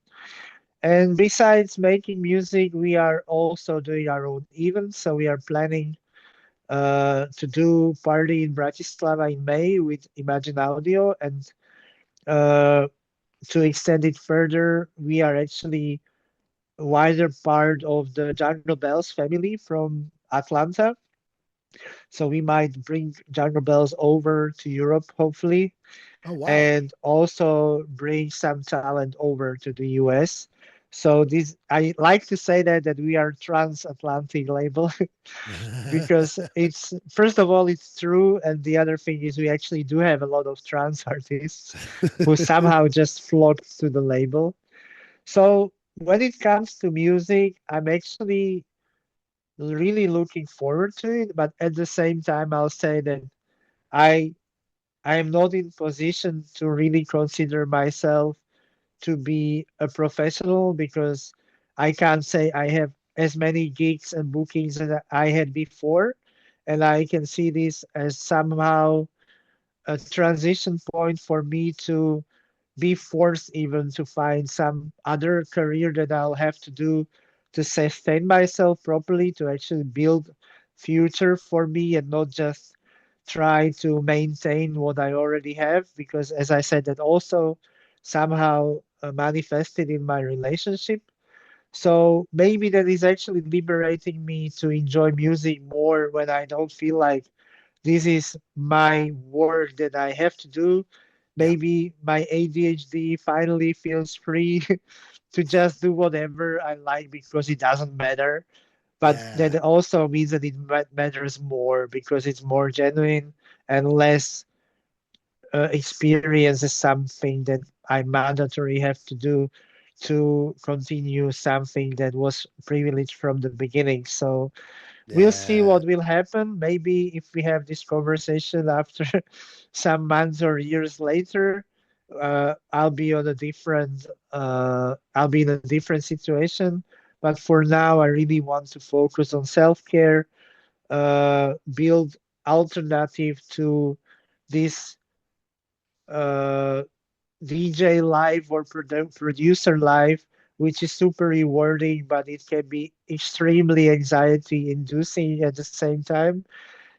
And besides making music, we are also doing our own events. So we are planning to do party in Bratislava in May with Imagine Audio, and uh, to extend it further, we are actually a wider part of the Jungle Bells family from Atlanta. So we might bring Jungle Bells over to Europe, hopefully, Oh, wow. and also bring some talent over to the US. So this, I like to say that we are transatlantic label because it's first of all it's true, and the other thing is we actually do have a lot of trans artists who somehow just flocked to the label. So when it comes to music, I'm actually really looking forward to it, but at the same time, I'll say that I I am not in position to really consider myself to be a professional because I can't say I have as many gigs and bookings as I had before. And I can see this as somehow a transition point for me to be forced even to find some other career that I'll have to do to sustain myself properly, to actually build future for me and not just try to maintain what I already have. Because as I said, that also somehow manifested in my relationship. So maybe that is actually liberating me to enjoy music more when I don't feel like this is my work that I have to do. Yeah. Maybe my ADHD finally feels free to just do whatever I like because it doesn't matter. But that Yeah. also means that it matters more because it's more genuine and less experience is something that I mandatory have to do to continue something that was privileged from the beginning. So we'll see Yeah. what will happen. Maybe if we have this conversation after some months or years later, I'll be in a different situation. But for now, I really want to focus on self-care, build alternative to this uh, DJ life or producer life, which is super rewarding, but it can be extremely anxiety inducing at the same time.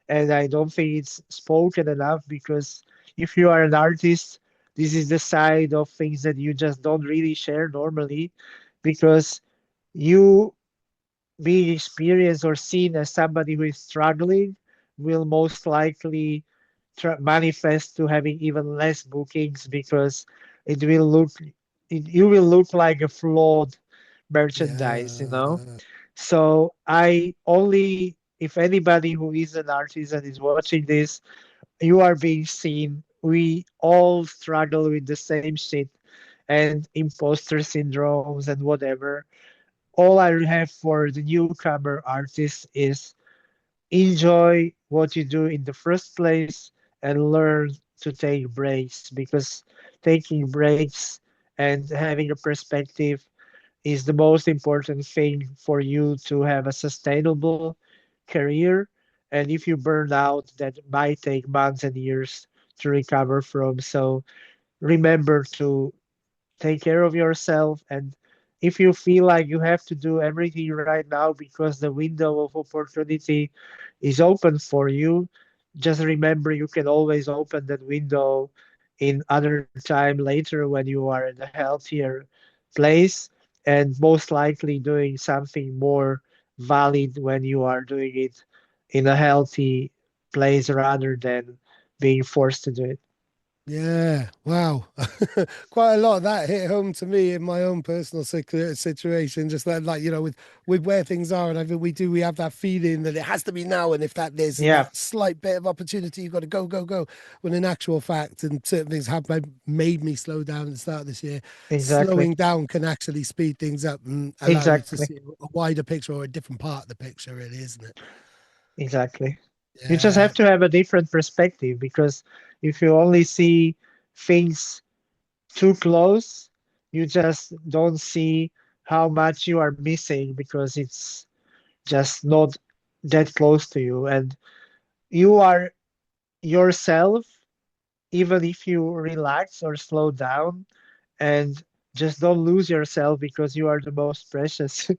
And I don't think it's spoken enough because if you are an artist, this is the side of things that you just don't really share normally because you being experienced or seen as somebody who is struggling will most likely manifest to having even less bookings because it will look you will look like a flawed merchandise, you know. Yeah. So I only, if anybody who is an artist and is watching this, you are being seen. We all struggle with the same shit and imposter syndromes and whatever. All I have for the newcomer artist is enjoy what you do in the first place and learn to take breaks because taking breaks and having a perspective is the most important thing for you to have a sustainable career. And if you burn out, that might take months and years to recover from. So remember to take care of yourself. And if you feel like you have to do everything right now because the window of opportunity is open for you, just remember you can always open that window in other time later when you are in a healthier place and most likely doing something more valid when you are doing it in a healthy place rather than being forced to do it. Yeah, wow. Quite a lot of that hit home to me in my own personal situation, just like with where things are. And I think we have that feeling that it has to be now. And if that there's Yeah, that slight bit of opportunity, you've got to go, go, go. When in actual fact, and certain things have made me slow down at the start of this year, exactly. slowing down can actually speed things up and allow you to Exactly. see a wider picture or a different part of the picture, really, isn't it? Exactly. You just Yeah, have to have a different perspective because if you only see things too close, you just don't see how much you are missing because it's just not that close to you. And you are yourself, even if you relax or slow down and just don't lose yourself because you are the most precious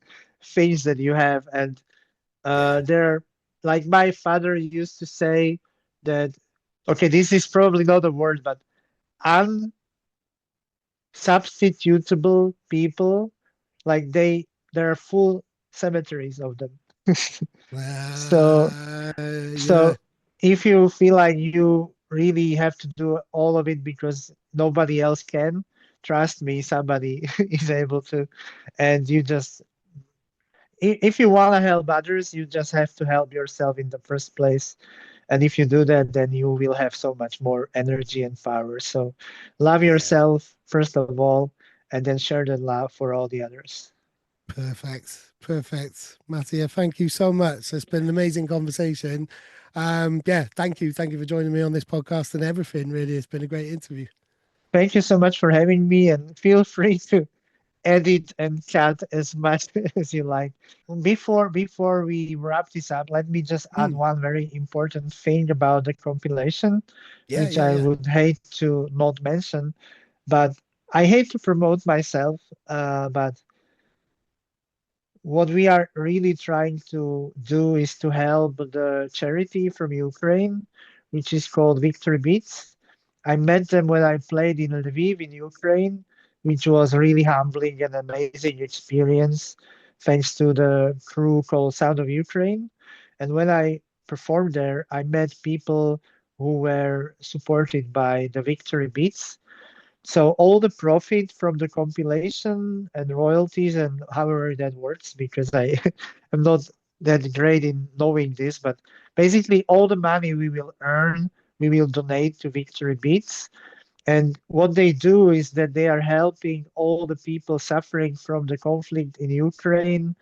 things that you have. And yeah, they're like my father used to say that, okay, this is probably not a word, but unsubstitutable people, like there are full cemeteries of them. So yeah, so if you feel like you really have to do all of it because nobody else can, trust me, somebody is able to, and you just if you want to help others, you just have to help yourself in the first place. And if you do that, then you will have so much more energy and power. So love yeah. yourself first of all, and then share the love for all the others. Perfect. Perfect. Matia, thank you so much. It's been an amazing conversation. Yeah, thank you. Thank you for joining me on this podcast and everything. Really, it's been a great interview. Thank you so much for having me, and feel free to edit and cut as much as you like. Before we wrap this up, let me just add Mm. one very important thing about the compilation, Yeah, which yeah, I yeah. would hate to not mention. But I hate to promote myself, but what we are really trying to do is to help the charity from Ukraine, which is called Victory Beats. I met them when I played in Lviv in Ukraine, which was really humbling and amazing experience, thanks to the crew called Sound of Ukraine. And when I performed there, I met people who were supported by the Victory Beats. So all the profit from the compilation and royalties and however that works, because I am not that great in knowing this, but basically all the money we will earn, we will donate to Victory Beats. And what they do is that they are helping all the people suffering from the conflict in Ukraine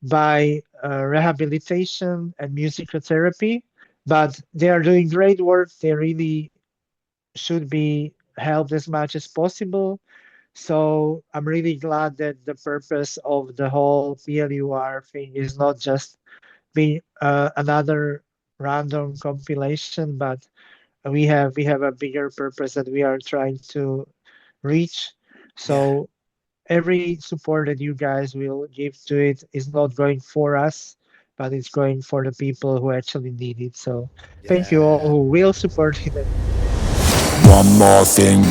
by rehabilitation and musical therapy. But they are doing great work. They really should be helped as much as possible. So I'm really glad that the purpose of the whole PLUR thing is not just being another random compilation, but we have a bigger purpose that we are trying to reach. Yeah, So every support that you guys will give to it is not going for us, but it's going for the people who actually need it. So thank you all yeah. who will support it. One more thing.